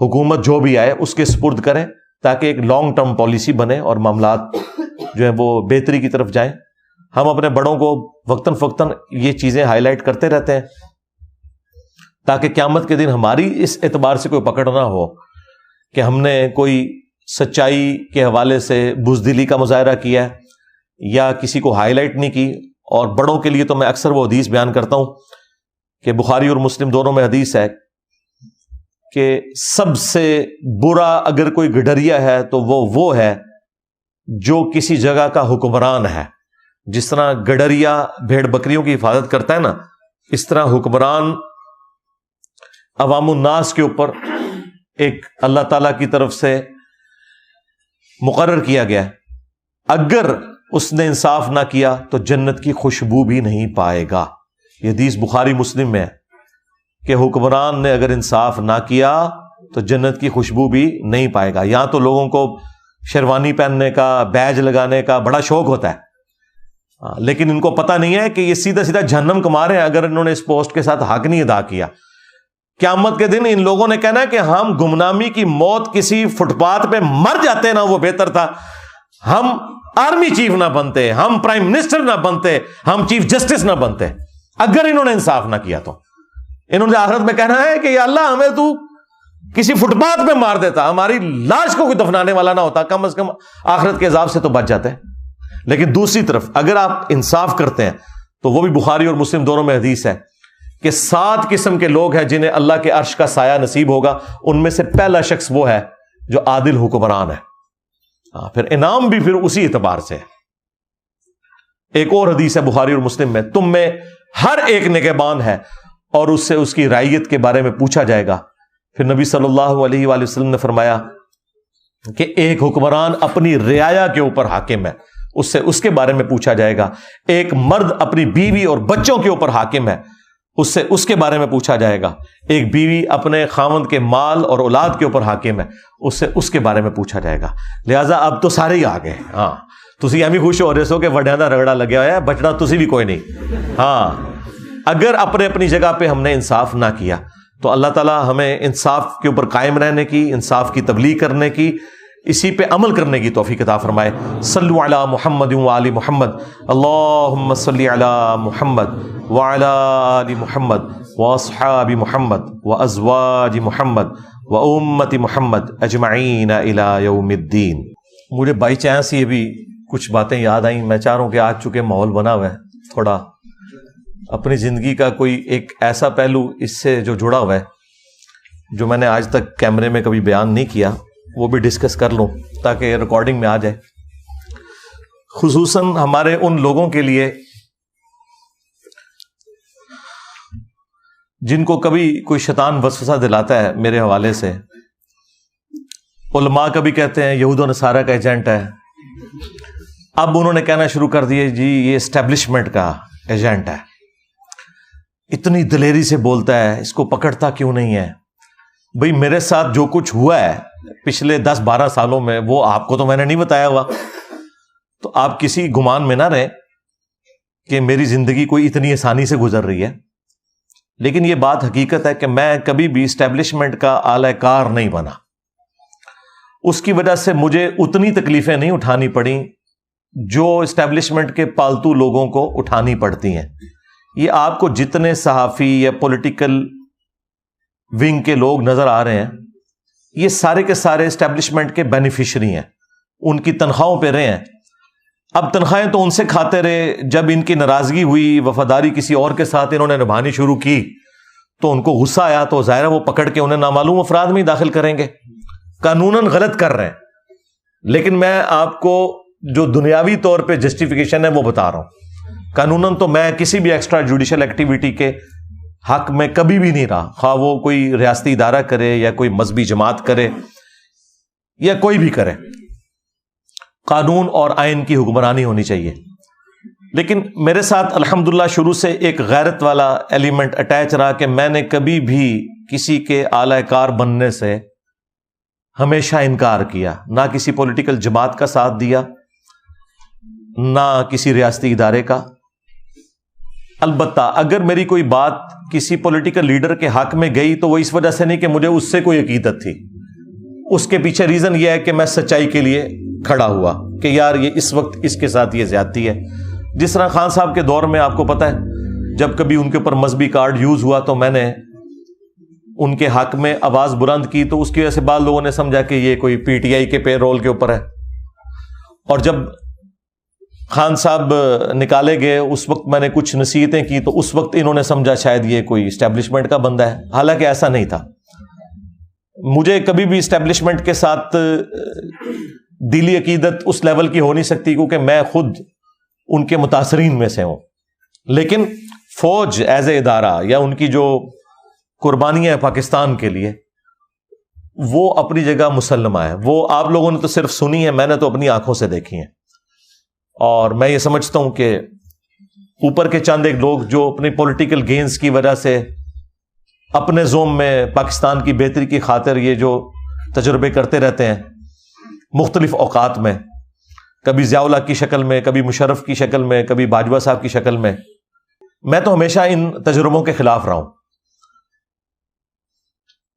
حکومت جو بھی آئے اس کے سپرد کریں، تاکہ ایک لانگ ٹرم پالیسی بنے اور معاملات جو ہیں وہ بہتری کی طرف جائیں. ہم اپنے بڑوں کو وقتاً فوقتاً یہ چیزیں ہائی لائٹ کرتے رہتے ہیں تاکہ قیامت کے دن ہماری اس اعتبار سے کوئی پکڑ نہ ہو کہ ہم نے کوئی سچائی کے حوالے سے بزدلی کا مظاہرہ کیا ہے یا کسی کو ہائی لائٹ نہیں کی. اور بڑوں کے لیے تو میں اکثر وہ حدیث بیان کرتا ہوں کہ بخاری اور مسلم دونوں میں حدیث ہے کہ سب سے برا اگر کوئی گڈریا ہے تو وہ ہے جو کسی جگہ کا حکمران ہے. جس طرح گڈریا بھیڑ بکریوں کی حفاظت کرتا ہے نا، اس طرح حکمران عوام الناس کے اوپر ایک اللہ تعالی کی طرف سے مقرر کیا گیا ہے. اگر اس نے انصاف نہ کیا تو جنت کی خوشبو بھی نہیں پائے گا. یہ حدیث بخاری مسلم میں ہے کہ حکمران نے اگر انصاف نہ کیا تو جنت کی خوشبو بھی نہیں پائے گا. یہاں تو لوگوں کو شیروانی پہننے کا، بیج لگانے کا بڑا شوق ہوتا ہے، لیکن ان کو پتہ نہیں ہے کہ یہ سیدھا سیدھا جہنم کما رہے ہیں اگر انہوں نے اس پوسٹ کے ساتھ حق نہیں ادا کیا. قیامت کے دن ان لوگوں نے کہنا ہے کہ ہم گمنامی کی موت کسی فٹ پاتھ پہ مر جاتے نا وہ بہتر تھا، ہم آرمی چیف نہ بنتے، ہم پرائم منسٹر نہ بنتے، ہم چیف جسٹس نہ بنتے. اگر انہوں نے انصاف نہ کیا تو انہوں نے آخرت میں کہنا ہے کہ یا اللہ ہمیں تو کسی فٹ پاتھ پہ مار دیتا، ہماری لاش کو کوئی دفنانے والا نہ ہوتا، کم از کم آخرت کے عذاب سے تو بچ جاتے. لیکن دوسری طرف اگر آپ انصاف کرتے ہیں تو وہ بھی بخاری اور مسلم دونوں میں حدیث ہے کہ 7 قسم کے لوگ ہیں جنہیں اللہ کے عرش کا سایہ نصیب ہوگا. ان میں سے پہلا شخص وہ ہے جو عادل حکمران ہے. پھر انعام بھی پھر اسی اعتبار سے ہے. ایک اور حدیث ہے بخاری اور مسلم میں، تم میں ہر ایک نگہبان ہے اور اس سے اس کی رعیت کے بارے میں پوچھا جائے گا. پھر نبی صلی اللہ علیہ وآلہ وسلم نے فرمایا کہ ایک حکمران اپنی رعایا کے اوپر حاکم ہے، اس سے اس کے بارے میں پوچھا جائے گا. ایک مرد اپنی بیوی اور بچوں کے اوپر حاکم ہے، اس سے اس کے بارے میں پوچھا جائے گا. ایک بیوی اپنے خاوند کے مال اور اولاد کے اوپر حاکم ہے، اس سے اس کے بارے میں پوچھا جائے گا. لہٰذا اب تو سارے ہی آ گئے. ہاں تسی ایویں خوش ہو رہے سو کہ وڈیاں دا رگڑا لگیا ہوا ہے، بچنا تسی بھی کوئی نہیں. ہاں اگر اپنی جگہ پہ ہم نے انصاف نہ کیا تو اللہ تعالیٰ ہمیں انصاف کے اوپر قائم رہنے کی، انصاف کی تبلیغ کرنے کی، اسی پہ عمل کرنے کی توفیق عطا فرمائے. صلو علی محمد وآل محمد، اللہم صلی علی محمد وعلی آل محمد واصحاب محمد وازواج محمد وامت محمد اجمعین الی یوم الدین. مجھے بائی چانس یہ بھی کچھ باتیں یاد آئیں. میں چاہ رہا ہوں کہ آج چونکہ ماحول بنا ہوا ہے، تھوڑا اپنی زندگی کا کوئی ایک ایسا پہلو اس سے جو جڑا ہوا ہے جو میں نے آج تک کیمرے میں کبھی بیان نہیں کیا، وہ بھی ڈسکس کر لوں تاکہ ریکارڈنگ میں آ جائے. خصوصاً ہمارے ان لوگوں کے لیے جن کو کبھی کوئی شیطان وسوسہ دلاتا ہے میرے حوالے سے. علماء کبھی کہتے ہیں یہود و نصارہ کا ایجنٹ ہے، اب انہوں نے کہنا شروع کر دیے جی یہ اسٹیبلشمنٹ کا ایجنٹ ہے، اتنی دلیری سے بولتا ہے، اس کو پکڑتا کیوں نہیں ہے. بھئی میرے ساتھ جو کچھ ہوا ہے پچھلے 10-12 سالوں میں وہ آپ کو تو میں نے نہیں بتایا ہوا، تو آپ کسی گمان میں نہ رہیں کہ میری زندگی کوئی اتنی آسانی سے گزر رہی ہے. لیکن یہ بات حقیقت ہے کہ میں کبھی بھی اسٹیبلشمنٹ کا اعلی کار نہیں بنا. اس کی وجہ سے مجھے اتنی تکلیفیں نہیں اٹھانی پڑیں جو اسٹیبلشمنٹ کے پالتو لوگوں کو اٹھانی پڑتی ہیں. یہ آپ کو جتنے صحافی یا پولیٹیکل ونگ کے لوگ نظر آ رہے ہیں یہ سارے کے سارے اسٹیبلشمنٹ کے بینیفیشری ہیں، ان کی تنخواہوں پہ رہے ہیں. اب تنخواہیں تو ان سے کھاتے رہے، جب ان کی ناراضگی ہوئی، وفاداری کسی اور کے ساتھ انہوں نے نبھانی شروع کی تو ان کو غصہ آیا، تو ظاہر ہے وہ پکڑ کے انہیں نامعلوم افراد میں ہی داخل کریں گے. قانوناً غلط کر رہے ہیں، لیکن میں آپ کو جو دنیاوی طور پہ جسٹیفیکیشن ہے وہ بتا رہا ہوں. قانوناً تو میں کسی بھی ایکسٹرا جوڈیشل ایکٹیویٹی کے حق میں کبھی بھی نہیں رہا، خواہ وہ کوئی ریاستی ادارہ کرے یا کوئی مذہبی جماعت کرے یا کوئی بھی کرے. قانون اور آئین کی حکمرانی ہونی چاہیے. لیکن میرے ساتھ الحمدللہ شروع سے ایک غیرت والا ایلیمنٹ اٹیچ رہا کہ میں نے کبھی بھی کسی کے اعلی کار بننے سے ہمیشہ انکار کیا، نہ کسی پولیٹیکل جماعت کا ساتھ دیا، نہ کسی ریاستی ادارے کا. البتہ اگر میری کوئی بات کسی پولیٹیکل لیڈر کے حق میں گئی تو وہ اس وجہ سے نہیں کہ مجھے اس سے کوئی عقیدت تھی، اس کے پیچھے ریزن یہ ہے کہ میں سچائی کے لیے کھڑا ہوا کہ یار یہ اس وقت اس کے ساتھ یہ زیادتی ہے. جس طرح خان صاحب کے دور میں آپ کو پتہ ہے جب کبھی ان کے اوپر مذہبی کارڈ یوز ہوا تو میں نے ان کے حق میں آواز بلند کی، تو اس کی وجہ سے بعض لوگوں نے سمجھا کہ یہ کوئی پی ٹی آئی کے پے رول کے اوپر ہے. اور جب خان صاحب نکالے گئے اس وقت میں نے کچھ نصیحتیں کی تو اس وقت انہوں نے سمجھا شاید یہ کوئی اسٹیبلشمنٹ کا بندہ ہے، حالانکہ ایسا نہیں تھا. مجھے کبھی بھی اسٹیبلشمنٹ کے ساتھ دلی عقیدت اس لیول کی ہو نہیں سکتی کیونکہ میں خود ان کے متاثرین میں سے ہوں. لیکن فوج ایز اے ادارہ یا ان کی جو قربانیاں ہیں پاکستان کے لیے وہ اپنی جگہ مسلمہ ہے. وہ آپ لوگوں نے تو صرف سنی ہے، میں نے تو اپنی آنکھوں سے دیکھی ہیں. اور میں یہ سمجھتا ہوں کہ اوپر کے چند ایک لوگ جو اپنی پولیٹیکل گینز کی وجہ سے اپنے زوم میں پاکستان کی بہتری کی خاطر یہ جو تجربے کرتے رہتے ہیں مختلف اوقات میں، کبھی ضیاء الحق کی شکل میں، کبھی مشرف کی شکل میں، کبھی باجوہ صاحب کی شکل میں تو ہمیشہ ان تجربوں کے خلاف رہا ہوں.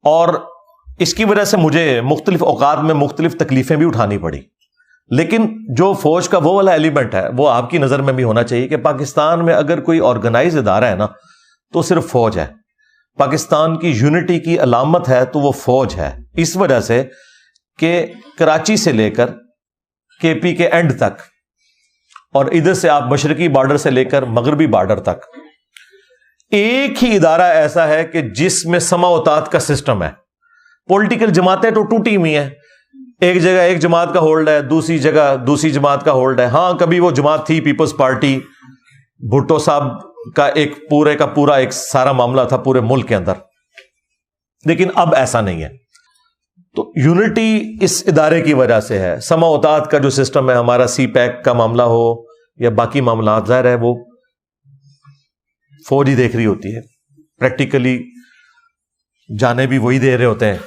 اور اس کی وجہ سے مجھے مختلف اوقات میں مختلف تکلیفیں بھی اٹھانی پڑی. لیکن جو فوج کا وہ والا ایلیمنٹ ہے وہ آپ کی نظر میں بھی ہونا چاہیے کہ پاکستان میں اگر کوئی آرگنائز ادارہ ہے نا تو صرف فوج ہے. پاکستان کی یونٹی کی علامت ہے تو وہ فوج ہے، اس وجہ سے کہ کراچی سے لے کر کے پی کے اینڈ تک اور ادھر سے آپ مشرقی بارڈر سے لے کر مغربی بارڈر تک ایک ہی ادارہ ایسا ہے کہ جس میں سما اوتاد کا سسٹم ہے. پولیٹیکل جماعتیں تو ٹوٹی ہوئی ہیں، ایک جگہ ایک جماعت کا ہولڈ ہے، دوسری جگہ دوسری جماعت کا ہولڈ ہے. ہاں کبھی وہ جماعت تھی پیپلز پارٹی، بھٹو صاحب کا ایک پورے کا پورا ایک سارا معاملہ تھا پورے ملک کے اندر، لیکن اب ایسا نہیں ہے. تو یونٹی اس ادارے کی وجہ سے ہے. سما اوتاد کا جو سسٹم ہے ہمارا سی پیک کا معاملہ ہو یا باقی معاملات، ظاہر ہے وہ فوج ہی دیکھ رہی ہوتی ہے، پریکٹیکلی جانے بھی وہی دے رہے ہوتے ہیں،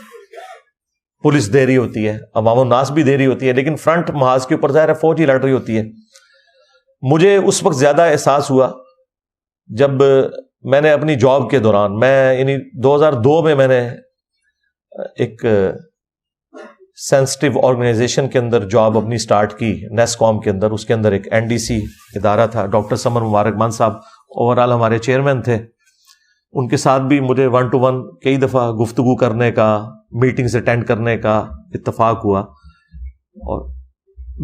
پولیس دے رہی ہوتی ہے، عوام الناس بھی دے رہی ہوتی ہے، لیکن فرنٹ محاذ کے اوپر ظاہر ہے فوج ہی لڑ رہی ہوتی ہے. مجھے اس وقت زیادہ احساس ہوا جب میں نے اپنی جاب کے دوران، میں یعنی 2002 میں نے ایک سینسٹیو آرگنائزیشن کے اندر جاب اپنی سٹارٹ کی نیس کام کے اندر. اس کے اندر ایک این ڈی سی ادارہ تھا، ڈاکٹر سمر مبارک مان صاحب اوورال ہمارے چیئرمین تھے. ان کے ساتھ بھی مجھے 1 to 1 کئی دفعہ گفتگو کرنے کا، میٹنگز اٹینڈ کرنے کا اتفاق ہوا. اور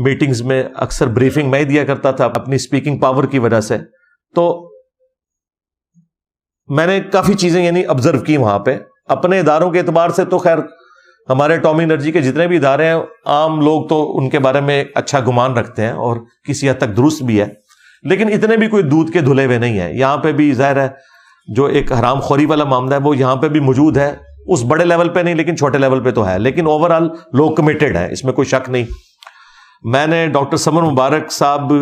میٹنگز میں اکثر بریفنگ میں ہی دیا کرتا تھا اپنی اسپیکنگ پاور کی وجہ سے. تو میں نے کافی چیزیں یعنی آبزرو کی وہاں پہ. اپنے اداروں کے اعتبار سے تو خیر ہمارے اٹامی انرجی کے جتنے بھی ادارے ہیں عام لوگ تو ان کے بارے میں اچھا گمان رکھتے ہیں اور کسی حد تک درست بھی ہے، لیکن اتنے بھی کوئی دودھ کے دھلے ہوئے نہیں ہیں. یہاں پہ بھی ظاہر ہے جو ایک حرام خوری والا معاملہ ہے وہ یہاں پہ بھی موجود ہے، اس بڑے لیول پہ نہیں لیکن چھوٹے لیول پہ تو ہے. لیکن اوورال لوگ کمیٹڈ ہیں، اس میں کوئی شک نہیں. میں نے ڈاکٹر سمر مبارک صاحب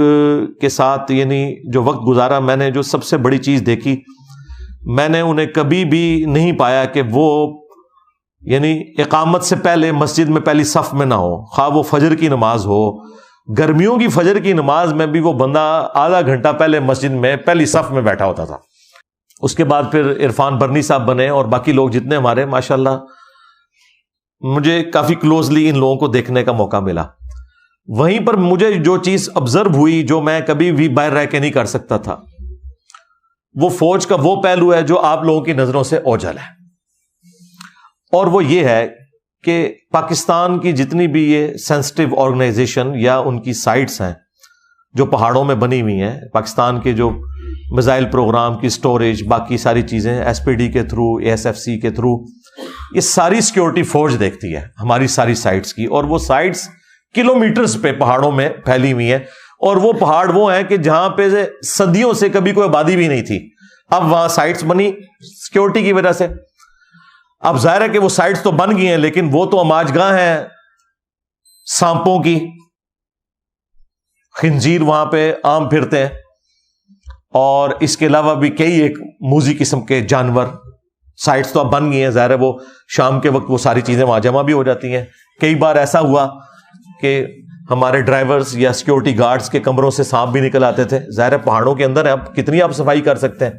کے ساتھ یعنی جو وقت گزارا، میں نے جو سب سے بڑی چیز دیکھی، میں نے انہیں کبھی بھی نہیں پایا کہ وہ یعنی اقامت سے پہلے مسجد میں پہلی صف میں نہ ہو، خواہ وہ فجر کی نماز ہو، گرمیوں کی فجر کی نماز میں بھی وہ بندہ آدھا گھنٹہ پہلے مسجد میں پہلی صف میں بیٹھا ہوتا تھا۔ اس کے بعد پھر عرفان برنی صاحب بنے اور باقی لوگ جتنے ہمارے، ماشاءاللہ مجھے کافی کلوزلی ان لوگوں کو دیکھنے کا موقع ملا۔ وہیں پر مجھے جو چیز آبزرو ہوئی، جو میں کبھی بھی باہر رہ کے نہیں کر سکتا تھا، وہ فوج کا وہ پہلو ہے جو آپ لوگوں کی نظروں سے اوجھل ہے، اور وہ یہ ہے کہ پاکستان کی جتنی بھی یہ سینسٹیو آرگنائزیشن یا ان کی سائٹس ہیں جو پہاڑوں میں بنی ہوئی ہیں، پاکستان کے جو میزائل پروگرام کی سٹوریج، باقی ساری چیزیں ایس پی ڈی کے تھرو، ایس ایف سی کے تھرو، یہ ساری سیکیورٹی فوج دیکھتی ہے ہماری ساری سائٹس کی، اور وہ سائٹس کلومیٹرز پہ پہاڑوں میں پھیلی ہوئی ہیں، اور وہ پہاڑ وہ ہیں کہ جہاں پہ صدیوں سے کبھی کوئی آبادی بھی نہیں تھی، اب وہاں سائٹس بنی سیکیورٹی کی وجہ سے۔ اب ظاہر ہے کہ وہ سائٹس تو بن گئی ہیں، لیکن وہ تو اماج گاہ ہیں سانپوں کی، خنزیر وہاں پہ عام پھرتے ہیں، اور اس کے علاوہ بھی کئی ایک موذی قسم کے جانور۔ سائٹس تو اب بن گئی ہیں، ظاہر ہے وہ شام کے وقت وہ ساری چیزیں وہاں جمع بھی ہو جاتی ہیں۔ کئی بار ایسا ہوا کہ ہمارے ڈرائیورز یا سیکیورٹی گارڈز کے کمروں سے سانپ بھی نکل آتے تھے، ظاہر ہے پہاڑوں کے اندر ہے، اب کتنی آپ صفائی کر سکتے ہیں،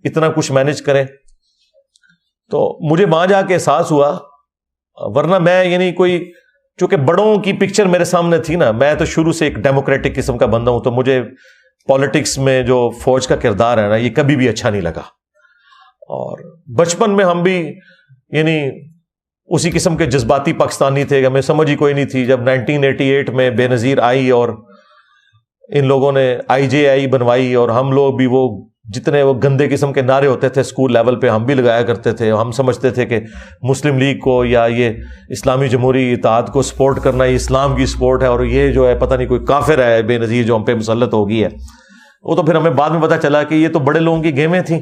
اتنا کچھ مینج کریں۔ تو مجھے وہاں جا کے احساس ہوا، ورنہ میں یعنی کوئی، چونکہ بڑوں کی پکچر میرے سامنے تھی نا، میں تو شروع سے ایک ڈیموکریٹک قسم کا بندہ ہوں، تو مجھے پالیٹکس میں جو فوج کا کردار ہے نا، یہ کبھی بھی اچھا نہیں لگا۔ اور بچپن میں ہم بھی یعنی اسی قسم کے جذباتی پاکستانی تھے، ہمیں سمجھ ہی کوئی نہیں تھی۔ جب 1988 میں بے نظیر آئی اور ان لوگوں نے IJI بنوائی، اور ہم لوگ بھی وہ جتنے وہ گندے قسم کے نعرے ہوتے تھے اسکول لیول پہ ہم بھی لگایا کرتے تھے، ہم سمجھتے تھے کہ مسلم لیگ کو یا یہ اسلامی جمہوری اتحاد کو سپورٹ کرنا یہ اسلام کی سپورٹ ہے، اور یہ جو ہے پتہ نہیں کوئی کافر ہے بے نظیر جو ہم پہ مسلط ہو گئی ہے۔ وہ تو پھر ہمیں بعد میں پتہ چلا کہ یہ تو بڑے لوگوں کی گیمیں تھیں،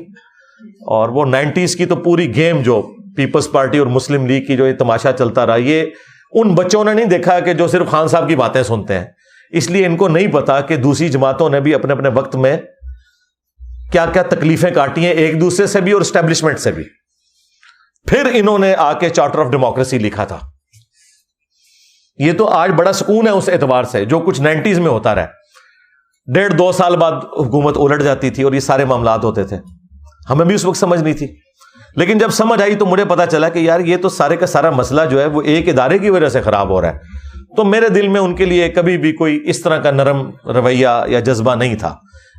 اور وہ 90s کی تو پوری گیم جو پیپلز پارٹی اور مسلم لیگ کی جو یہ تماشا چلتا رہا، یہ ان بچوں نے نہیں دیکھا کہ جو صرف خان صاحب کی باتیں سنتے ہیں، اس لیے ان کو نہیں پتا کہ دوسری جماعتوں نے بھی اپنے اپنے وقت میں کیا کیا تکلیفیں کاٹی ہیں، ایک دوسرے سے بھی اور اسٹیبلشمنٹ سے بھی۔ پھر انہوں نے آ کے چارٹر آف ڈیموکریسی لکھا تھا۔ یہ تو آج بڑا سکون ہے اس اعتبار سے، جو کچھ 90s میں ہوتا رہا، 1.5-2 سال بعد حکومت الٹ جاتی تھی اور یہ سارے معاملات ہوتے تھے، ہمیں بھی اس وقت سمجھ نہیں تھی، لیکن جب سمجھ آئی تو مجھے پتا چلا کہ یار یہ تو سارے کا سارا مسئلہ جو ہے وہ ایک ادارے کی وجہ سے خراب ہو رہا ہے۔ تو میرے دل میں ان کے لیے کبھی بھی کوئی اس طرح کا نرم رویہ یا جذبہ نہیں تھا۔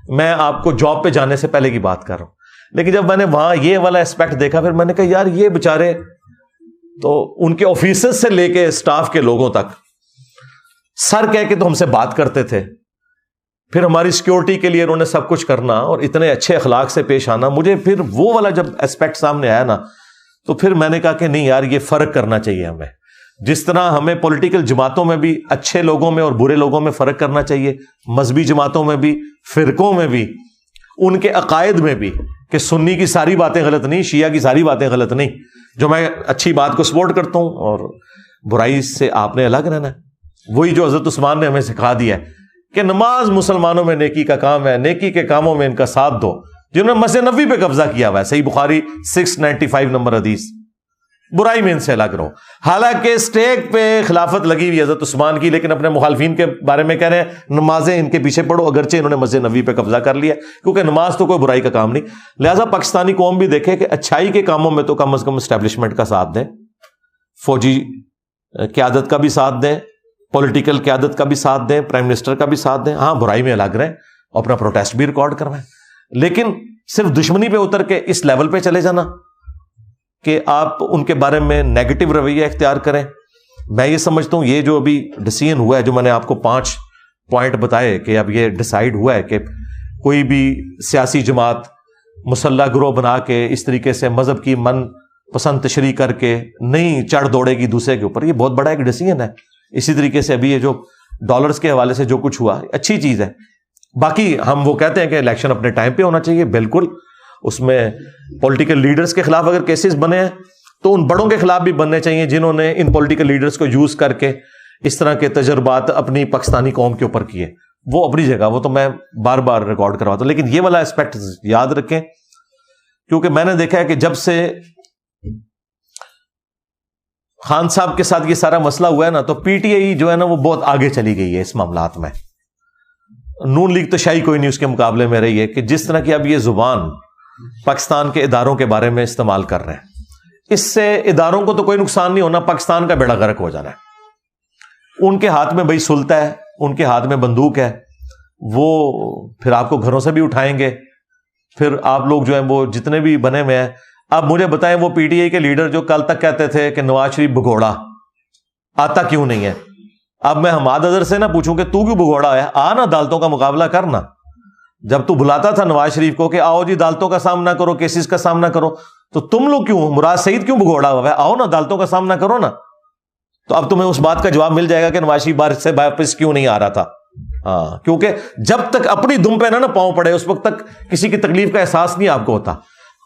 میں آپ کو جاب پہ جانے سے پہلے کی بات کر رہا ہوں، لیکن جب میں نے وہاں یہ والا اسپیکٹ دیکھا، پھر میں نے کہا یار یہ بےچارے تو ان کے آفیسز سے لے کے اسٹاف کے لوگوں تک سر کہہ کے تو ہم سے بات کرتے تھے، پھر ہماری سیکیورٹی کے لیے انہوں نے سب کچھ کرنا اور اتنے اچھے اخلاق سے پیش آنا۔ مجھے پھر وہ والا جب اسپیکٹ سامنے آیا نا، تو پھر میں نے کہا کہ نہیں یار یہ فرق کرنا چاہیے ہمیں، جس طرح ہمیں پولیٹیکل جماعتوں میں بھی اچھے لوگوں میں اور برے لوگوں میں فرق کرنا چاہیے، مذہبی جماعتوں میں بھی، فرقوں میں بھی، ان کے عقائد میں بھی، کہ سنی کی ساری باتیں غلط نہیں، شیعہ کی ساری باتیں غلط نہیں، جو میں اچھی بات کو سپورٹ کرتا ہوں اور برائی سے آپ نے الگ رہنا ہے۔ وہی جو حضرت عثمان نے ہمیں سکھا دیا ہے کہ نماز مسلمانوں میں نیکی کا کام ہے، نیکی کے کاموں میں ان کا ساتھ دو، جنہوں نے مسجد نبوی پہ قبضہ کیا ہوا ہے، صحیح بخاری 695 نمبر حدیث، برائی میں ان سے الگ رہو۔ حالانکہ اسٹیک پہ خلافت لگی ہوئی حضرت عثمان کی، لیکن اپنے مخالفین کے بارے میں کہہ رہے ہیں نمازیں ان کے پیچھے پڑھو، اگرچہ انہوں نے مسجد نبوی پہ قبضہ کر لیا، کیونکہ نماز تو کوئی برائی کا کام نہیں۔ لہٰذا پاکستانی قوم بھی دیکھے کہ اچھائی کے کاموں میں تو کم از کم اسٹیبلشمنٹ کا ساتھ دیں، فوجی قیادت کا بھی ساتھ دیں، پولیٹیکل قیادت کا بھی ساتھ دیں، پرائم منسٹر کا بھی ساتھ دیں، ہاں برائی میں الگ رہیں اور اپنا پروٹیسٹ بھی ریکارڈ کروائیں، لیکن صرف دشمنی پہ اتر کے اس لیول پہ چلے جانا کہ آپ ان کے بارے میں نیگیٹو رویہ اختیار کریں، میں یہ سمجھتا ہوں یہ جو ابھی ڈیسیژن ہوا ہے، جو میں نے آپ کو 5 پوائنٹ بتائے کہ اب یہ ڈیسائیڈ ہوا ہے کہ کوئی بھی سیاسی جماعت مسلح گروہ بنا کے اس طریقے سے مذہب کی من پسند تشریح کر کے نہیں چڑھ دوڑے گی دوسرے کے اوپر، یہ بہت بڑا ایک ڈیسیژن ہے۔ اسی طریقے سے ابھی یہ جو ڈالرز کے حوالے سے جو کچھ ہوا اچھی چیز ہے۔ باقی ہم وہ کہتے ہیں کہ الیکشن اپنے ٹائم پہ ہونا چاہیے، بالکل، اس میں پولیٹیکل لیڈرز کے خلاف اگر کیسز بنے ہیں تو ان بڑوں کے خلاف بھی بننے چاہیے جنہوں نے ان پولیٹیکل لیڈرز کو یوز کر کے اس طرح کے تجربات اپنی پاکستانی قوم کے اوپر کیے، وہ اپنی جگہ، وہ تو میں بار بار ریکارڈ کرواتا ہوں، لیکن یہ والا اسپیکٹ یاد رکھیں، کیونکہ میں نے دیکھا ہے کہ جب سے خان صاحب کے ساتھ یہ سارا مسئلہ ہوا ہے نا، تو پی ٹی آئی جو ہے نا وہ بہت آگے چلی گئی ہے اس معاملات میں. نون لیگ تو شاہی کوئی نہیں اس کے مقابلے میں رہی ہے کہ جس طرح کی اب یہ زبان پاکستان کے اداروں کے بارے میں استعمال کر رہے ہیں، اس سے اداروں کو تو کوئی نقصان نہیں ہونا، پاکستان کا بیڑا غرق ہو جانا ہے. ان کے ہاتھ میں بھائی سلطہ ہے، ان کے ہاتھ میں بندوق ہے، وہ پھر آپ کو گھروں سے بھی اٹھائیں گے. پھر آپ لوگ جو ہیں وہ جتنے بھی بنے ہوئے ہیں، اب مجھے بتائیں وہ پی ٹی آئی کے لیڈر جو کل تک کہتے تھے کہ نواز شریف بھگوڑا آتا کیوں نہیں ہے، اب میں حماد اظہر سے نہ پوچھوں کہ تو کیوں بھگوڑا ہے، آ نا عدالتوں کا مقابلہ کرنا. جب تو بلاتا تھا نواز شریف کو کہ آؤ جی عدالتوں کا سامنا کرو، کیسز کا سامنا کرو، تو تم لوگ کیوں، مراد سعید کیوں بھگوڑا ہوا ہے، آؤ نا عدالتوں کا سامنا کرو نا. تو اب تمہیں اس بات کا جواب مل جائے گا کہ نواز شریف بار سے واپس کیوں نہیں آ رہا تھا. ہاں، کیونکہ جب تک اپنی دم پہ نہ پاؤں پڑے اس وقت تک کسی کی تکلیف کا احساس نہیں آپ کو ہوتا.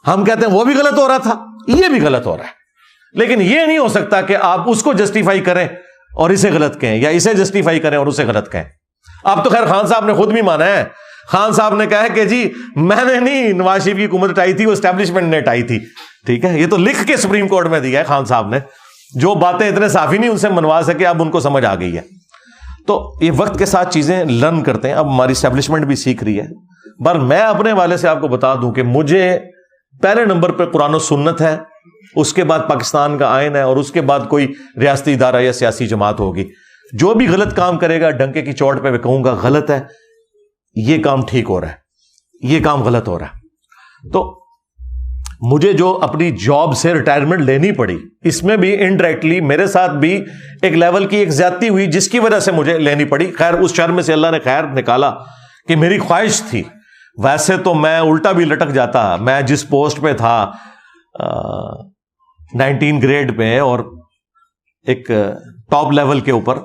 ہم کہتے ہیں وہ بھی غلط ہو رہا تھا، یہ بھی غلط ہو رہا ہے، لیکن یہ نہیں ہو سکتا کہ آپ اس کو جسٹیفائی کریں اور اسے غلط کہیں، یا اسے جسٹیفائی کریں اور اسے غلط کہیں. اب تو خیر خان صاحب نے خود بھی مانا ہے، خان صاحب نے کہا ہے کہ جی میں نے نہیں نواز شریف کی حکومت ہٹائی تھی، وہ اسٹیبلشمنٹ نے ہٹائی تھی. ٹھیک ہے، یہ تو لکھ کے سپریم کورٹ میں دیا ہے خان صاحب نے. جو باتیں اتنے صافی نہیں ان سے منوا سکے، اب ان کو سمجھ آ گئی ہے. تو یہ وقت کے ساتھ چیزیں لرن کرتے ہیں، اب ہماری اسٹیبلشمنٹ بھی سیکھ رہی ہے. پر میں اپنے والے سے آپ کو بتا دوں کہ مجھے پہلے نمبر پہ قرآن و سنت ہے، اس کے بعد پاکستان کا آئین ہے، اور اس کے بعد کوئی ریاستی ادارہ یا سیاسی جماعت ہوگی. جو بھی غلط کام کرے گا ڈنکے کی چوٹ پہ میں کہوں گا غلط ہے، یہ کام ٹھیک ہو رہا ہے، یہ کام غلط ہو رہا ہے. تو مجھے جو اپنی جاب سے ریٹائرمنٹ لینی پڑی، اس میں بھی انڈائریکٹلی میرے ساتھ بھی ایک لیول کی ایک زیادتی ہوئی جس کی وجہ سے مجھے لینی پڑی. خیر اس شر میں سے اللہ نے خیر نکالا کہ میری خواہش تھی. ویسے تو میں الٹا بھی لٹک جاتا، میں جس پوسٹ پہ تھا 19 گریڈ پہ اور ایک ٹاپ لیول کے اوپر،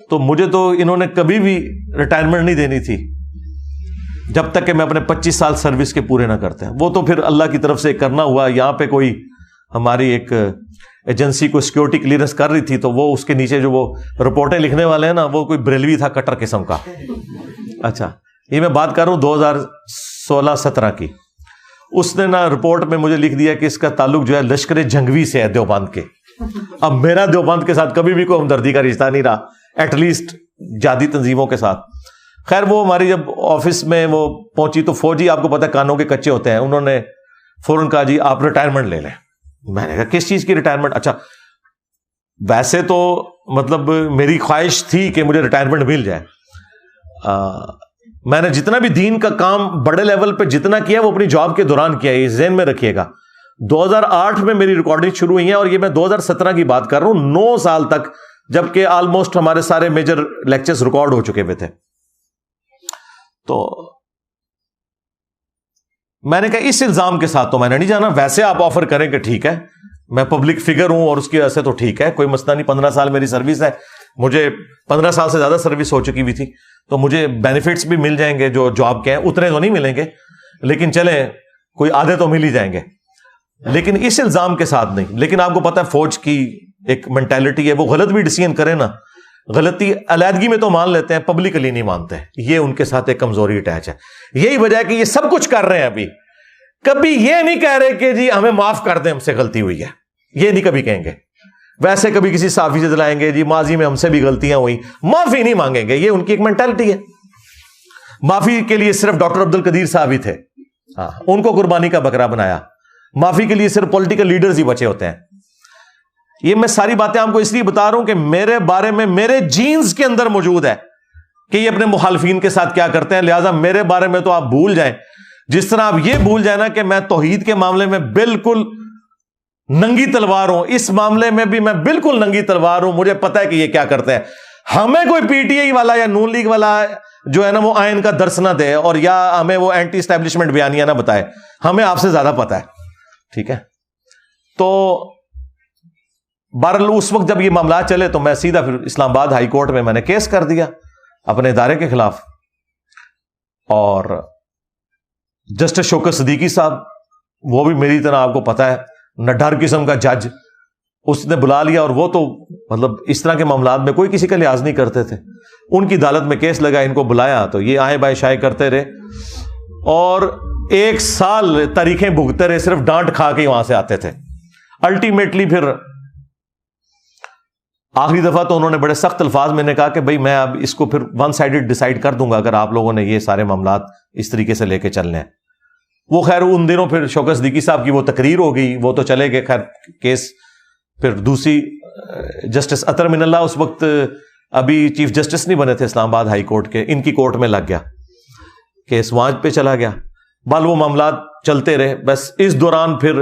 تو مجھے تو انہوں نے کبھی بھی ریٹائرمنٹ نہیں دینی تھی جب تک کہ میں اپنے 25 سال سروس کے پورے نہ کرتے ہیں. وہ تو پھر اللہ کی طرف سے کرنا ہوا. یہاں پہ کوئی ہماری ایک ایجنسی کو سیکورٹی کلیئرنس کر رہی تھی، تو وہ اس کے نیچے جو وہ رپورٹیں لکھنے والے ہیں نا، وہ کوئی بریلوی تھا کٹر قسم کا. اچھا، یہ میں بات کر رہا ہوں 2016-17 کی. اس نے نا رپورٹ میں مجھے لکھ دیا کہ اس کا تعلق جو ہے لشکر جنگوی سے ہے، دیوبند کے. اب میرا دیوبند کے ساتھ کبھی بھی کوئی ہمدردی کا رشتہ نہیں رہا، ایٹ لیسٹ جہادی تنظیموں کے ساتھ. خیر وہ ہماری جب آفس میں وہ پہنچی تو فوجی آپ کو پتہ کانوں کے کچے ہوتے ہیں، انہوں نے فوراً کہا جی آپ ریٹائرمنٹ لے لیں. میں نے کہا کس چیز کی ریٹائرمنٹ؟ اچھا ویسے تو مطلب میری خواہش تھی کہ مجھے ریٹائرمنٹ مل جائے. میں نے جتنا بھی دین کا کام بڑے لیول پہ جتنا کیا وہ اپنی جاب کے دوران کیا، یہ ذہن میں رکھیے گا. 2008 میں میری ریکارڈنگ شروع ہوئی ہیں اور یہ میں 2017 کی بات کر رہا ہوں، 9 سال تک، جبکہ آلموسٹ ہمارے سارے میجر لیکچرز ریکارڈ ہو چکے ہوئے تھے. تو میں نے کہا اس الزام کے ساتھ تو میں نے نہیں جانا. ویسے آپ آفر کریں کہ ٹھیک ہے میں پبلک فگر ہوں اور اس کی وجہ سے تو ٹھیک ہے، کوئی مسئلہ نہیں. 15 سال میری سروس ہے، مجھے 15 سال سے زیادہ سروس ہو چکی ہوئی تھی، تو مجھے بینیفٹس بھی مل جائیں گے جو جاب کے ہیں. اتنے تو نہیں ملیں گے لیکن چلیں کوئی آدھے تو مل ہی جائیں گے، لیکن اس الزام کے ساتھ نہیں. لیکن آپ کو پتا ہے فوج کی ایک مینٹالٹی ہے، وہ غلط بھی ڈیسیژن کرے نا، غلطی علیحدگی میں تو مان لیتے ہیں، پبلکلی نہیں مانتے. یہ ان کے ساتھ ایک کمزوری اٹیچ ہے. یہی وجہ ہے کہ یہ سب کچھ کر رہے ہیں، ابھی کبھی یہ نہیں کہہ رہے کہ جی ہمیں معاف کر دیں، ہم سے غلطی ہوئی ہے، یہ نہیں کبھی کہیں گے. ویسے کبھی کسی صحافی سے دلائیں گے جی ماضی میں ہم سے بھی غلطیاں ہوئی، معافی نہیں مانگیں گے. یہ ان کی ایک مینٹالٹی ہے. معافی کے لیے صرف ڈاکٹر عبد القدیر صاحب ہی تھے، ہاں ان کو قربانی کا بکرا بنایا. معافی کے لیے صرف پولیٹیکل لیڈرز ہی بچے ہوتے ہیں. یہ میں ساری باتیں آپ کو اس لیے بتا رہا ہوں کہ میرے بارے میں میرے جینز کے اندر موجود ہے کہ یہ اپنے مخالفین کے ساتھ کیا کرتے ہیں. لہٰذا میرے بارے میں تو آپ بھول جائیں، جس طرح آپ یہ بھول جائیں نا کہ میں توحید کے معاملے میں بالکل ننگی تلوار ہوں، اس معاملے میں بھی میں بالکل ننگی تلوار ہوں. مجھے پتا ہے کہ یہ کیا کرتے ہیں. ہمیں کوئی پی ٹی آئی والا یا نون لیگ والا جو ہے نا وہ آئین کا درس نہ دے اور یا ہمیں وہ اینٹی اسٹیبلشمنٹ بیانیہ نہ بتائے، ہمیں آپ سے زیادہ پتا ہے. ٹھیک ہے، تو بہرحال اس وقت جب یہ معاملات چلے تو میں سیدھا پھر اسلام آباد ہائی کورٹ میں نے کیس کر دیا اپنے ادارے کے خلاف. اور جسٹس شوکت صدیقی صاحب، وہ بھی میری طرح آپ کو پتا ہے نڈھر قسم کا جج، اس نے بلا لیا. اور وہ تو مطلب اس طرح کے معاملات میں کوئی کسی کا لحاظ نہیں کرتے تھے. ان کی عدالت میں کیس لگا، ان کو بلایا تو یہ آئے بائے شائع کرتے رہے اور 1 سال تاریخیں بھگتے رہے، صرف ڈانٹ کھا کے وہاں سے آتے تھے. الٹیمیٹلی پھر آخری دفعہ تو انہوں نے بڑے سخت الفاظ میں نے کہا کہ بھئی میں اب اس کو پھر ون سائیڈڈ ڈیسائیڈ کر دوں گا اگر آپ لوگوں نے یہ سارے معاملات اس طریقے سے لے کے چلنے ہیں. وہ خیر ان دنوں پھر شوکت صدیقی صاحب کی وہ تقریر ہو گئی, وہ تو چلے گئے خیر کیس. پھر دوسری جسٹس اطہر من اللہ اس وقت ابھی چیف جسٹس نہیں بنے تھے اسلام آباد ہائی کورٹ کے, ان کی کورٹ میں لگ گیا کیس, وہاں پہ چلا گیا. بال وہ معاملات چلتے رہے. بس اس دوران پھر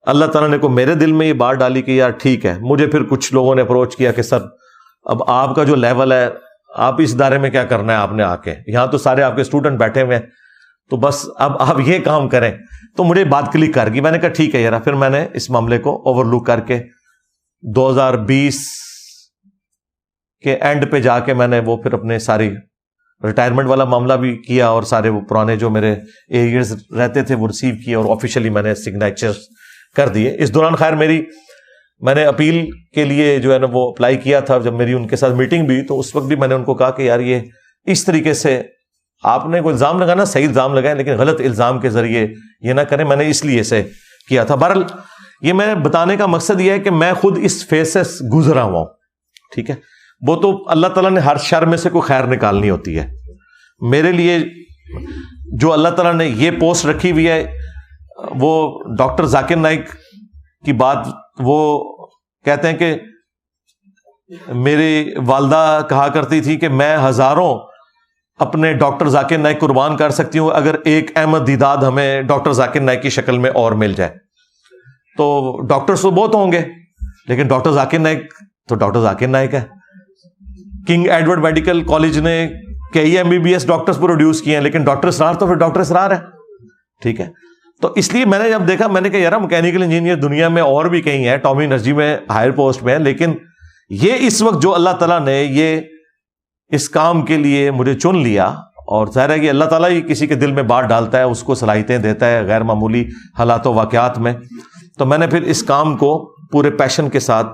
اللہ تعالیٰ نے کو میرے دل میں یہ بات ڈالی کہ یار ٹھیک ہے. مجھے پھر کچھ لوگوں نے اپروچ کیا کہ سر اب آپ کا جو لیول ہے, آپ اس ادارے میں کیا کرنا ہے آپ نے آ کے, یہاں تو سارے آپ کے اسٹوڈنٹ بیٹھے ہوئے ہیں, تو بس اب آپ یہ کام کریں. تو مجھے بات کلک کر گئی. میں نے کہا ٹھیک ہے یار. پھر میں نے اس معاملے کو اوور لک کر کے 2020 کے اینڈ پہ جا کے میں نے وہ پھر اپنے ساری ریٹائرمنٹ والا معاملہ بھی کیا, اور سارے وہ پرانے جو میرے ایریئرز رہتے تھے وہ ریسیو کیے, اور آفیشیلی میں نے سگنیچر کر دیے. اس دوران خیر میں نے اپیل کے لیے جو ہے نا وہ اپلائی کیا تھا. جب میری ان کے ساتھ میٹنگ بھی, تو اس وقت بھی میں نے ان کو کہا کہ یار یہ اس طریقے سے آپ نے کوئی الزام لگانا, صحیح الزام لگائیں لیکن غلط الزام کے ذریعے یہ نہ کریں. میں نے اس لیے سے کیا تھا. بہرحال یہ میں بتانے کا مقصد یہ ہے کہ میں خود اس فیز سے گزرا ہوا ہوں. ٹھیک ہے, وہ تو اللہ تعالیٰ نے ہر شر میں سے کوئی خیر نکالنی ہوتی ہے. میرے لیے جو اللہ تعالیٰ نے یہ پوسٹ رکھی ہوئی ہے, وہ ڈاکٹر ذاکر نائک کی بات, وہ کہتے ہیں کہ میری والدہ کہا کرتی تھی کہ میں ہزاروں اپنے ڈاکٹر ذاکر نائک قربان کر سکتی ہوں اگر ایک احمد دیداد ہمیں ڈاکٹر ذاکر نائک کی شکل میں اور مل جائے. تو ڈاکٹرز تو بہت ہوں گے لیکن ڈاکٹر ذاکر نائک تو ڈاکٹر ذاکر نائک ہے. کنگ ایڈورڈ میڈیکل کالج نے کئی MBBS ڈاکٹرز پروڈیوس کیے ہیں, لیکن ڈاکٹر اسرار تو پھر ڈاکٹر اسرار ہے. ٹھیک ہے, تو اس لیے میں نے جب دیکھا میں نے کہا یار میکینیکل انجینئر دنیا میں اور بھی کہیں ہیں, ٹامی انرجی میں ہائر پوسٹ میں, لیکن یہ اس وقت جو اللہ تعالیٰ نے یہ اس کام کے لیے مجھے چن لیا, اور ظاہر ہے کہ اللہ تعالیٰ ہی کسی کے دل میں بات ڈالتا ہے, اس کو صلاحیتیں دیتا ہے غیر معمولی حالات و واقعات میں. تو میں نے پھر اس کام کو پورے پیشن کے ساتھ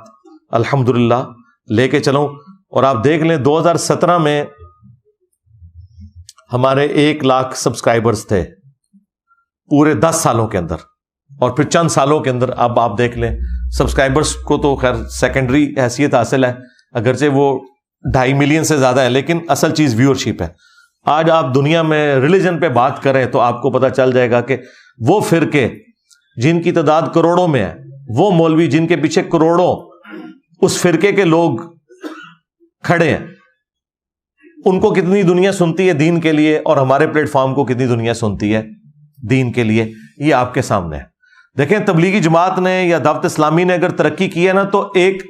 الحمدللہ لے کے چلوں. اور آپ دیکھ لیں 2017 میں ہمارے 1 لاکھ سبسکرائبرز تھے پورے 10 سالوں کے اندر, اور پھر چند سالوں کے اندر اب آپ دیکھ لیں سبسکرائبرز کو تو خیر سیکنڈری حیثیت حاصل ہے, اگرچہ وہ 2.5 ملین سے زیادہ ہے, لیکن اصل چیز ویورشپ ہے. آج آپ دنیا میں ریلیجن پہ بات کریں تو آپ کو پتا چل جائے گا کہ وہ فرقے جن کی تعداد کروڑوں میں ہے, وہ مولوی جن کے پیچھے کروڑوں اس فرقے کے لوگ کھڑے ہیں, ان کو کتنی دنیا سنتی ہے دین کے لیے, اور ہمارے پلیٹ فارم کو کتنی دنیا سنتی ہے دین کے لیے. یہ آپ کے سامنے ہے. دیکھیں تبلیغی جماعت نے یا دعوت اسلامی نے اگر ترقی کی ہے نا, تو ایک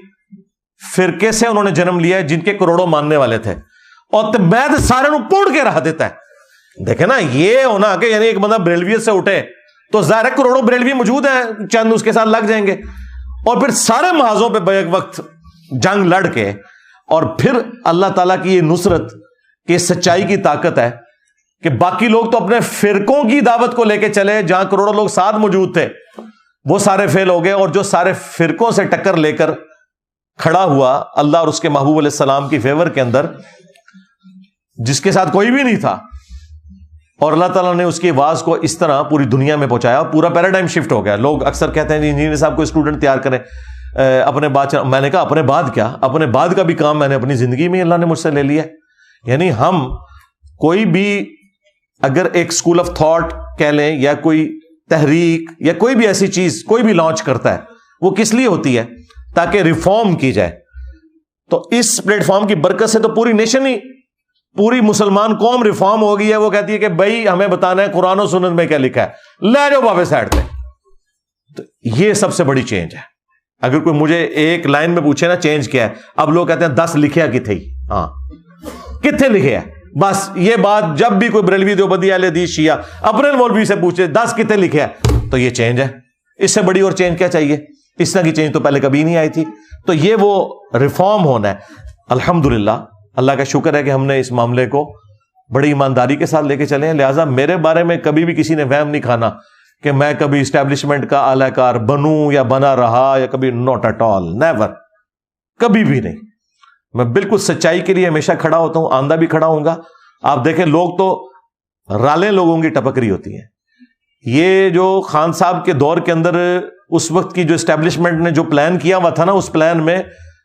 فرقے سے انہوں نے جنم لیا ہے جن کے کروڑوں ماننے والے تھے, اور تبید سارے نو پوڑ کے رہا دیتا ہے. دیکھیں نا یہ ہونا کہ یعنی ایک بندہ بریلویت سے اٹھے تو ظاہر کروڑوں بریلوی موجود ہیں, چند اس کے ساتھ لگ جائیں گے, اور پھر سارے محاذوں پہ بیک وقت جنگ لڑ کے, اور پھر اللہ تعالیٰ کی یہ نصرت کہ سچائی کی طاقت ہے کہ باقی لوگ تو اپنے فرقوں کی دعوت کو لے کے چلے, جہاں کروڑوں لوگ ساتھ موجود تھے وہ سارے فیل ہو گئے, اور جو سارے فرقوں سے ٹکر لے کر کھڑا ہوا اللہ اور اس کے محبوب علیہ السلام کی فیور کے اندر, جس کے ساتھ کوئی بھی نہیں تھا, اور اللہ تعالیٰ نے اس کی آواز کو اس طرح پوری دنیا میں پہنچایا, پورا پیراڈائم شفٹ ہو گیا. لوگ اکثر کہتے ہیں انجینئر صاحب کو اسٹوڈنٹ تیار کریں اپنے بعد. میں نے کہا اپنے بعد کیا, اپنے بعد کا بھی کام میں نے اپنی زندگی میں اللہ نے مجھ سے لے لیا. یعنی ہم کوئی بھی اگر ایک اسکول آف تھاٹ کہہ لیں یا کوئی تحریک یا کوئی بھی ایسی چیز کوئی بھی لانچ کرتا ہے, وہ کس لیے ہوتی ہے؟ تاکہ ریفارم کی جائے. تو اس پلیٹ فارم کی برکت سے تو پوری نیشن ہی, پوری مسلمان قوم ریفارم ہو گئی ہے. وہ کہتی ہے کہ بھائی ہمیں بتانا ہے قرآن و سنت میں کیا لکھا ہے, لے جاؤ بابے سائڈ پہ. تو یہ سب سے بڑی چینج ہے. اگر کوئی مجھے ایک لائن میں پوچھے نا چینج کیا ہے, اب لوگ کہتے ہیں 10 لکھیا کی تھی, ہاں کتنے لکھے ہیں؟ بس یہ بات جب بھی کوئی بریلوی دیوبندی اہل حدیث شیعہ اپنے مولوی سے پوچھے 10 کتنے لکھے ہیں, تو یہ چینج ہے. اس سے بڑی اور چینج کیا چاہیے؟ اس طرح کی چینج تو پہلے کبھی نہیں آئی تھی. تو یہ وہ ریفارم ہونا ہے. الحمدللہ اللہ کا شکر ہے کہ ہم نے اس معاملے کو بڑی ایمانداری کے ساتھ لے کے چلے ہیں. لہٰذا میرے بارے میں کبھی بھی کسی نے وہم نہیں کھانا کہ میں کبھی اسٹیبلشمنٹ کا اعلی کار بنوں یا بنا رہا, یا کبھی ناٹ ایٹ آل, نیور, کبھی بھی نہیں. میں بالکل سچائی کے لیے ہمیشہ کھڑا ہوتا ہوں, آندہ بھی کھڑا ہوں گا. آپ دیکھیں لوگ تو رالیں لوگوں کی ٹپکری ہوتی ہیں. یہ جو خان صاحب کے دور کے اندر اس وقت کی جو اسٹیبلشمنٹ نے جو پلان کیا ہوا تھا نا, اس پلان میں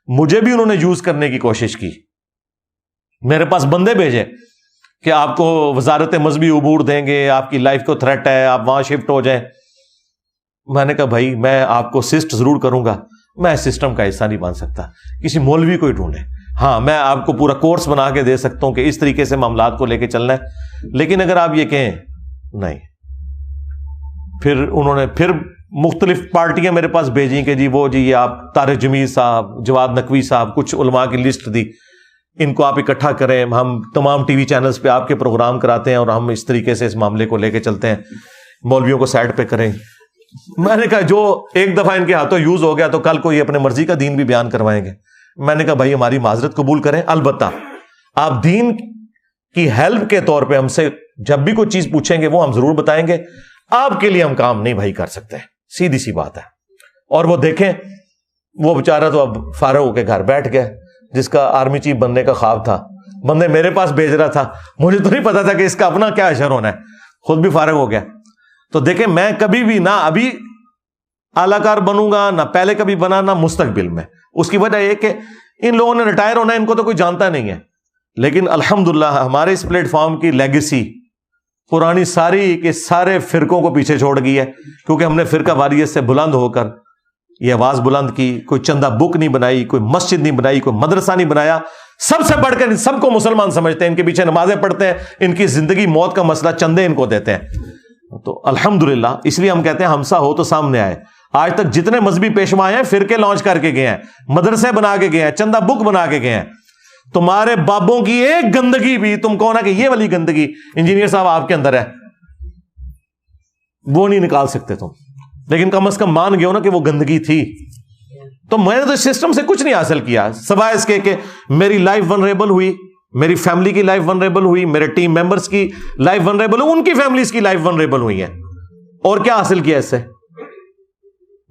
مجھے بھی انہوں نے یوز کرنے کی کوشش کی. میرے پاس بندے بھیجے کہ آپ کو وزارت مذہبی امور دیں گے, آپ کی لائف کو تھریٹ ہے, آپ وہاں شفٹ ہو جائیں. میں نے کہا بھائی میں آپ کو اسسٹ ضرور کروں گا, میں سسٹم کا حصہ نہیں بن سکتا, کسی مولوی کو ہی ڈھونڈیں. ہاں میں آپ کو پورا کورس بنا کے دے سکتا ہوں کہ اس طریقے سے معاملات کو لے کے چلنا ہے, لیکن اگر آپ یہ کہیں نہیں. پھر انہوں نے پھر مختلف پارٹیاں میرے پاس بھیجیں کہ جی وہ جی یہ آپ طارق جمیل صاحب, جواد نقوی صاحب, کچھ علماء کی لسٹ دی, ان کو آپ اکٹھا کریں, ہم تمام ٹی وی چینلز پہ آپ کے پروگرام کراتے ہیں اور ہم اس طریقے سے اس معاملے کو لے کے چلتے ہیں, مولویوں کو سائڈ پہ کریں. میں نے کہا جو ایک دفعہ ان کے ہاتھوں یوز ہو گیا تو کل کو یہ اپنے مرضی کا دین بھی بیان کروائیں گے. میں نے کہا بھائی ہماری معذرت قبول کریں, البتہ آپ دین کی ہیلپ کے طور پہ ہم سے جب بھی کوئی چیز پوچھیں گے وہ ہم ضرور بتائیں گے, آپ کے لیے ہم کام نہیں بھائی کر سکتے, سیدھی سی بات ہے. اور وہ دیکھیں وہ بیچارہ تو اب فارغ ہو کے گھر بیٹھ گیا, جس کا آرمی چیف بننے کا خواب تھا, بندے میرے پاس بھیج رہا تھا, مجھے تو نہیں پتا تھا کہ اس کا اپنا کیا اشر ہونا ہے, خود بھی فارغ ہو گیا. تو دیکھیں میں کبھی بھی نہ ابھی اعلی کار بنوں گا, نہ پہلے کبھی بنا, نہ مستقبل میں. اس کی وجہ یہ کہ ان لوگوں نے ریٹائر ہونا ہے, ان کو تو کوئی جانتا نہیں ہے, لیکن الحمدللہ ہمارے اس پلیٹ فارم کی لیگیسی پرانی ساری کے سارے فرقوں کو پیچھے چھوڑ گئی ہے, کیونکہ ہم نے فرقہ واریت سے بلند ہو کر یہ آواز بلند کی. کوئی چندہ بک نہیں بنائی, کوئی مسجد نہیں بنائی, کوئی مدرسہ نہیں بنایا, سب سے بڑھ کر ان سب کو مسلمان سمجھتے ہیں, ان کے پیچھے نمازیں پڑھتے ہیں, ان کی زندگی موت کا مسئلہ چندے ان کو دیتے ہیں. تو الحمدللہ اس لیے ہم کہتے ہیں ہمسا ہو تو سامنے آئے. آج تک جتنے مذہبی پیشوا ہیں فرقے لانچ کر کے گئے ہیں, مدرسے بنا کے گئے ہیں, چندہ بک بنا کے گئے ہیں. تمہارے بابوں کی ایک گندگی بھی تم کہو نا کہ یہ والی گندگی انجینئر صاحب آپ کے اندر ہے, وہ نہیں نکال سکتے تم, لیکن کم از کم مان گئے ہو نا کہ وہ گندگی تھی. تو میں نے تو سسٹم سے کچھ نہیں حاصل کیا سوائے اس کے کہ میری لائف ونریبل ہوئی, میری فیملی کی لائف ونریبل ہوئی, میرے ٹیم ممبرز کی لائف ونریبل ہوئی, ان کی فیملیز کی لائف ونریبل ہوئی ہے. اور کیا حاصل کیا اس سے؟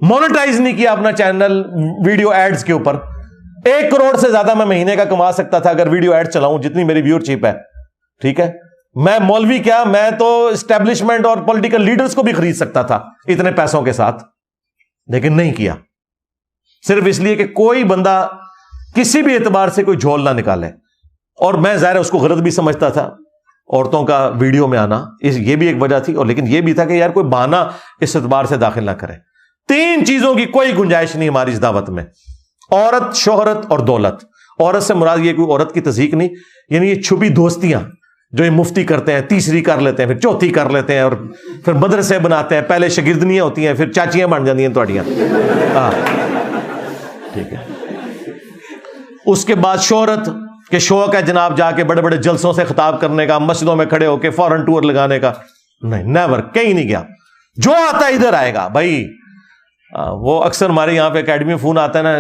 مونیٹائز نہیں کیا اپنا چینل ویڈیو ایڈز کے اوپر. 1 کروڑ سے زیادہ میں مہینے کا کما سکتا تھا اگر ویڈیو ایڈ چلاؤں, جتنی میری ویور شپ ہے. ٹھیک ہے, میں مولوی کیا, میں تو اسٹیبلشمنٹ اور پولیٹیکل لیڈرز کو بھی خرید سکتا تھا اتنے پیسوں کے ساتھ, لیکن نہیں کیا. صرف اس لیے کہ کوئی بندہ کسی بھی اعتبار سے کوئی جھول نہ نکالے. اور میں ظاہر اس کو غلط بھی سمجھتا تھا عورتوں کا ویڈیو میں آنا, یہ بھی ایک وجہ تھی, اور لیکن یہ بھی تھا کہ یار کوئی بہانہ اس اعتبار سے داخل نہ کرے. 3 چیزوں کی کوئی گنجائش نہیں ہماری اس دعوت میں, عورت, شہرت اور دولت. عورت سے مراد یہ کوئی عورت کی تضحیق نہیں, یعنی یہ چھپی دوستیاں جو یہ مفتی کرتے ہیں, تیسری کر لیتے ہیں, پھر چوتھی کر لیتے ہیں, اور پھر مدرسے بناتے ہیں, پہلے شاگردنیاں ہوتی ہیں, پھر چاچیاں بن جاتی ہیں تھوڑیاں. ٹھیک ہے. اس کے بعد شہرت کہ شوق ہے جناب جا کے بڑے بڑے جلسوں سے خطاب کرنے کا, مسجدوں میں کھڑے ہو کے فورن ٹور لگانے کا. نہیں, نیور, کہیں نہیں گیا. جو آتا ہے ادھر آئے گا بھائی. وہ اکثر ہمارے یہاں پہ اکیڈمی فون آتا ہے نا,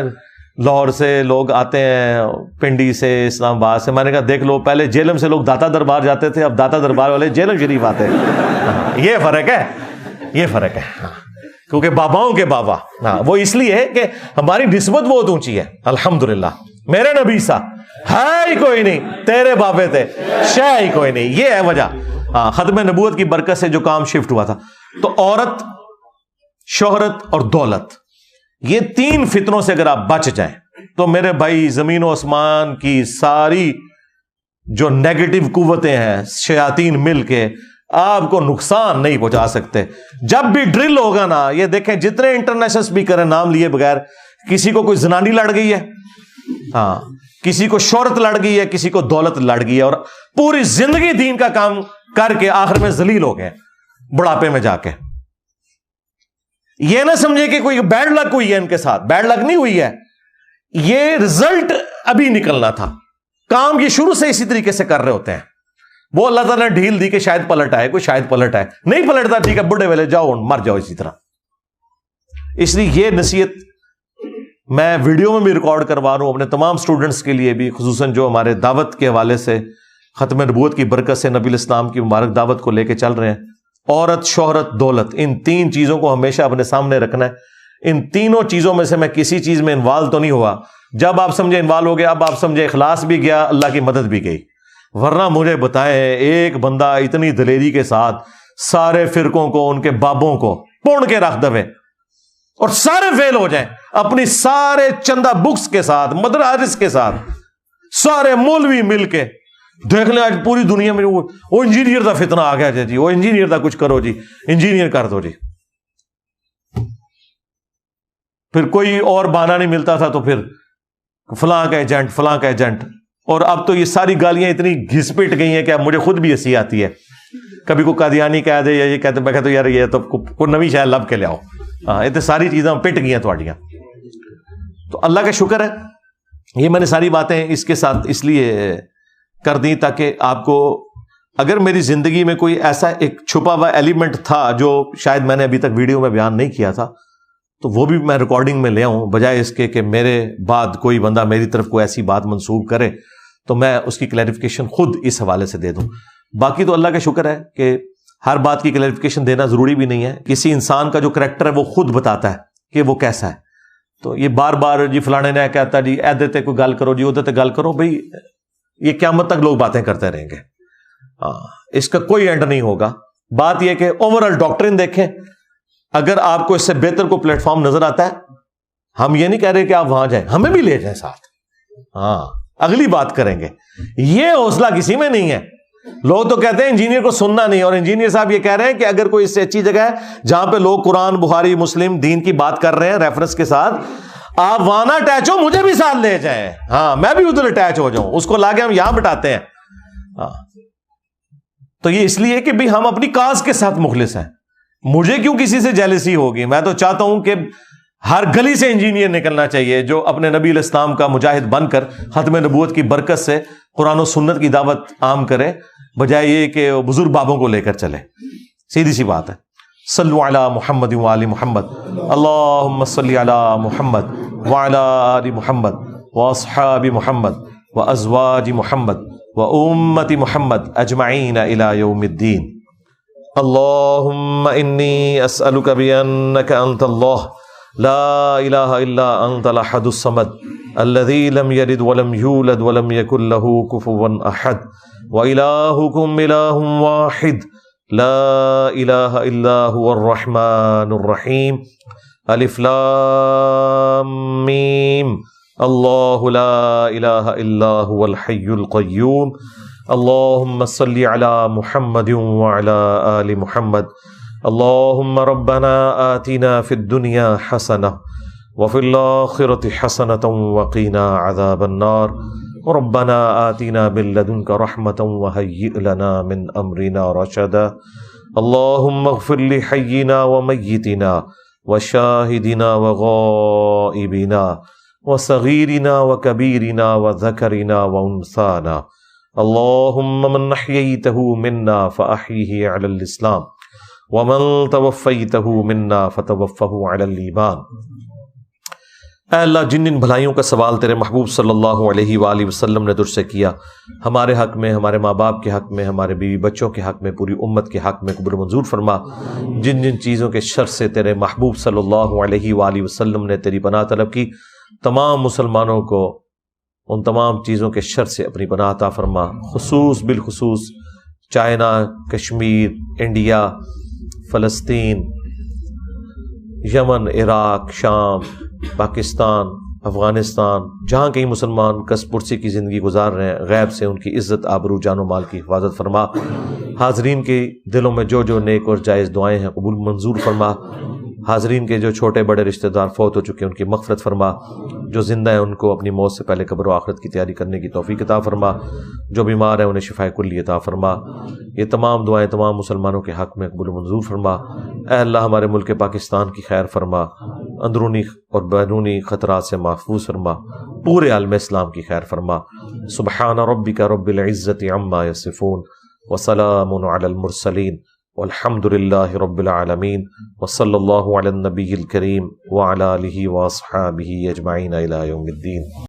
لاہور سے لوگ آتے ہیں, پنڈی سے, اسلام آباد سے. میں نے کہا دیکھ لو, پہلے جیلم سے لوگ داتا دربار جاتے تھے, اب داتا دربار والے جیلم شریف آتے ہیں. یہ فرق ہے, یہ فرق ہے. کیونکہ باباؤں کے بابا, وہ اس لیے کہ ہماری نسبت بہت اونچی ہے. الحمدللہ میرے نبی سا ہے ہی کوئی نہیں, تیرے بابے تھے شے ہی کوئی نہیں. یہ ہے وجہ. ختم نبوت کی برکت سے جو کام شفٹ ہوا تھا. تو عورت, شہرت اور دولت, یہ 3 فتنوں سے اگر آپ بچ جائیں تو میرے بھائی زمین و آسمان کی ساری جو نیگیٹو قوتیں ہیں, شیاطین مل کے آپ کو نقصان نہیں پہنچا سکتے. جب بھی ڈرل ہوگا نا, یہ دیکھیں جتنے انٹرنیشنل اسپیکر ہیں نام لیے بغیر, کسی کو کوئی زنانی لڑ گئی ہے, کسی کو شہرت لڑ گئی ہے, کسی کو دولت لڑ گئی ہے, اور پوری زندگی دین کا کام کر کے آخر میں ذلیل ہو گئے بڑھاپے میں جا کے. یہ نہ سمجھے کہ کوئی بیڈ لک ہوئی ہے ان کے ساتھ, بیڈ لک نہیں ہوئی ہے, یہ رزلٹ ابھی نکلنا تھا. کام یہ شروع سے اسی طریقے سے کر رہے ہوتے ہیں. وہ اللہ تعالیٰ نے ڈھیل دی کہ شاید پلٹ آئے, کوئی شاید پلٹ آئے, نہیں پلٹتا ٹھیک ہے, بڑھے ویلے جاؤ مر جاؤ اسی طرح. اس لیے یہ نصیحت میں ویڈیو میں بھی ریکارڈ کروا رہا ہوں اپنے تمام سٹوڈنٹس کے لیے بھی, خصوصاً جو ہمارے دعوت کے حوالے سے ختم نبوت کی برکت سے نبی الاسلام کی مبارک دعوت کو لے کے چل رہے ہیں. عورت, شہرت, دولت, ان 3 چیزوں کو ہمیشہ اپنے سامنے رکھنا ہے. ان تینوں چیزوں میں سے میں کسی چیز میں انوالو تو نہیں ہوا. جب آپ سمجھے انوالو ہو گیا, اب آپ سمجھے اخلاص بھی گیا, اللہ کی مدد بھی گئی. ورنہ مجھے بتائیں, ایک بندہ اتنی دلیری کے ساتھ سارے فرقوں کو, ان کے بابوں کو پون کے رکھ دوے اور سارے فیل ہو جائیں, اپنی سارے چندہ بکس کے ساتھ، مدارس کے ساتھ، سارے مولوی مل کے دیکھ لیں آج پوری دنیا میں وہ انجینئر کا فتنہ آ گیا جی، وہ انجینئر کا کچھ کرو جی، انجینئر کر دو جی. پھر کوئی اور بہانہ نہیں ملتا تھا تو پھر فلاں کا ایجنٹ، فلاں کا ایجنٹ. اور اب تو یہ ساری گالیاں اتنی گھس پٹ گئی ہیں کہ اب مجھے خود بھی ہنسی آتی ہے. کبھی کوئی قادیانی کہہ دے یا یہ کہتے، میں کہتا ہوں یار یہ تو کوئی نوی شاید لب کے لے آؤ. ہاں یہ تو ساری چیزیں پٹ گئی ہیں تھوڑیاں. تو اللہ کا شکر ہے یہ میں نے ساری باتیں اس کے ساتھ اس لیے کر دیں تاکہ آپ کو، اگر میری زندگی میں کوئی ایسا ایک چھپا ہوا ایلیمنٹ تھا جو شاید میں نے ابھی تک ویڈیو میں بیان نہیں کیا تھا تو وہ بھی میں ریکارڈنگ میں لے آؤں، بجائے اس کے کہ میرے بعد کوئی بندہ میری طرف کوئی ایسی بات منسوب کرے تو میں اس کی کلیریفیکیشن خود اس حوالے سے دے دوں. باقی تو اللہ کا شکر ہے کہ ہر بات کی کلیریفیکیشن دینا ضروری بھی نہیں ہے. کسی انسان کا جو کریکٹر ہے وہ خود بتاتا ہے کہ وہ کیسا ہے. تو یہ بار بار جی فلانے نے کہتا جی ایدے تے کوئی گل کرو جی ادھر تے گل کرو، بھائی یہ قیامت تک لوگ باتیں کرتے رہیں گے. اس کا کوئی اینڈ نہیں ہوگا. بات یہ کہ اوور آل ڈاکٹرن دیکھیں، اگر آپ کو اس سے بہتر کوئی پلیٹ فارم نظر آتا ہے، ہم یہ نہیں کہہ رہے کہ آپ وہاں جائیں، ہمیں بھی لے جائیں ساتھ. ہاں اگلی بات کریں گے. یہ حوصلہ کسی میں نہیں ہے. لوگ تو کہتے ہیں انجینئر کو سننا نہیں، اور انجینئر صاحب یہ کہہ رہے ہیں کہ اگر کوئی اس سے اچھی جگہ ہے جہاں پہ لوگ قرآن، بخاری، مسلم، دین کی بات کر رہے ہیں ریفرنس کے ساتھ، آپ وہاں نہ اٹیچ ہو، مجھے بھی ساتھ لے جائیں. ہاں میں بھی ادھر اٹیچ ہو جاؤں، اس کو لا کے ہم یہاں بٹاتے ہیں. ہاں تو یہ اس لیے کہ بھی ہم اپنی کاز کے ساتھ مخلص ہیں. مجھے کیوں کسی سے جیلسی ہوگی؟ میں تو چاہتا ہوں کہ ہر گلی سے انجینئر نکلنا چاہیے جو اپنے نبی علیہ السلام کا مجاہد بن کر ختم نبوت کی برکت سے قرآن و سنت کی دعوت عام کرے، بجائے یہ کہ بزرگ بابوں کو لے کر چلے. سیدھی سی بات ہے. صلو علی محمد وآل محمد، اللہم صلی علی محمد وعلی آل محمد واصحاب محمد وازواج محمد وامت محمد اجمعین الی یوم الدین. اللہم انی اسألک بانک انت اللہ لا الہ الا انت الاحد الصمد الذی لم یلد ولم یولد ولم یکن لہ کفوا احد وإلہکم الہ واحد لا الہ الا هو الرحمن الرحیم. الف لام میم. اللہ لا الہ الا هو الحی القیوم. اللہم صلی علی محمد وعلی آل محمد. اللہم ربنا آتنا فی الدنیا حسنہ وفی الآخرۃ حسنۃ وقنا عذاب النار. ربنا آتنا من لدنک رحمۃ وہیئ لنا من امرنا رشدا. اللہم اغفر لحینا ومیتنا وشاہدنا وغائبنا وصغیرنا وکبیرنا وذکرنا وانثانا. اللہم من احییتہ منا فاحیہ علی الاسلام ومن توفیتہ منا فتوفہ علی الایمان. اے اللہ، جن جن بھلائیوں کا سوال تیرے محبوب صلی اللہ علیہ وآلہ وسلم نے تجھ سے کیا، ہمارے حق میں، ہمارے ماں باپ کے حق میں، ہمارے بیوی بچوں کے حق میں، پوری امت کے حق میں قبول منظور فرما. جن جن چیزوں کے شر سے تیرے محبوب صلی اللہ علیہ وآلہ وسلم نے تیری پناہ طلب کی، تمام مسلمانوں کو ان تمام چیزوں کے شر سے اپنی پناہ عطا فرما. بالخصوص چائنا، کشمیر، انڈیا، فلسطین، یمن، عراق، شام، پاکستان، افغانستان، جہاں کئی مسلمان کس پرسی کی زندگی گزار رہے ہیں، غیب سے ان کی عزت، آبرو، جان و مال کی حفاظت فرما. حاضرین کے دلوں میں جو جو نیک اور جائز دعائیں ہیں قبول منظور فرما. حاضرین کے جو چھوٹے بڑے رشتہ دار فوت ہو چکے ان کی مغفرت فرما. جو زندہ ہیں ان کو اپنی موت سے پہلے قبر و آخرت کی تیاری کرنے کی توفیق عطا فرما. جو بیمار ہیں انہیں شفاء کلی عطا فرما. یہ تمام دعائیں تمام مسلمانوں کے حق میں قبول منظور فرما. اے اللہ، ہمارے ملک پاکستان کی خیر فرما، اندرونی اور بیرونی خطرات سے محفوظ فرما، پورے عالم اسلام کی خیر فرما. سبحان ربک رب العزت عما یصفون وسلام علی المرسلین والحمد للہ رب العالمین. وصلی اللہ علی النبی الکریم وعلی آلہ واصحابہ اجمعین الی یوم الدین.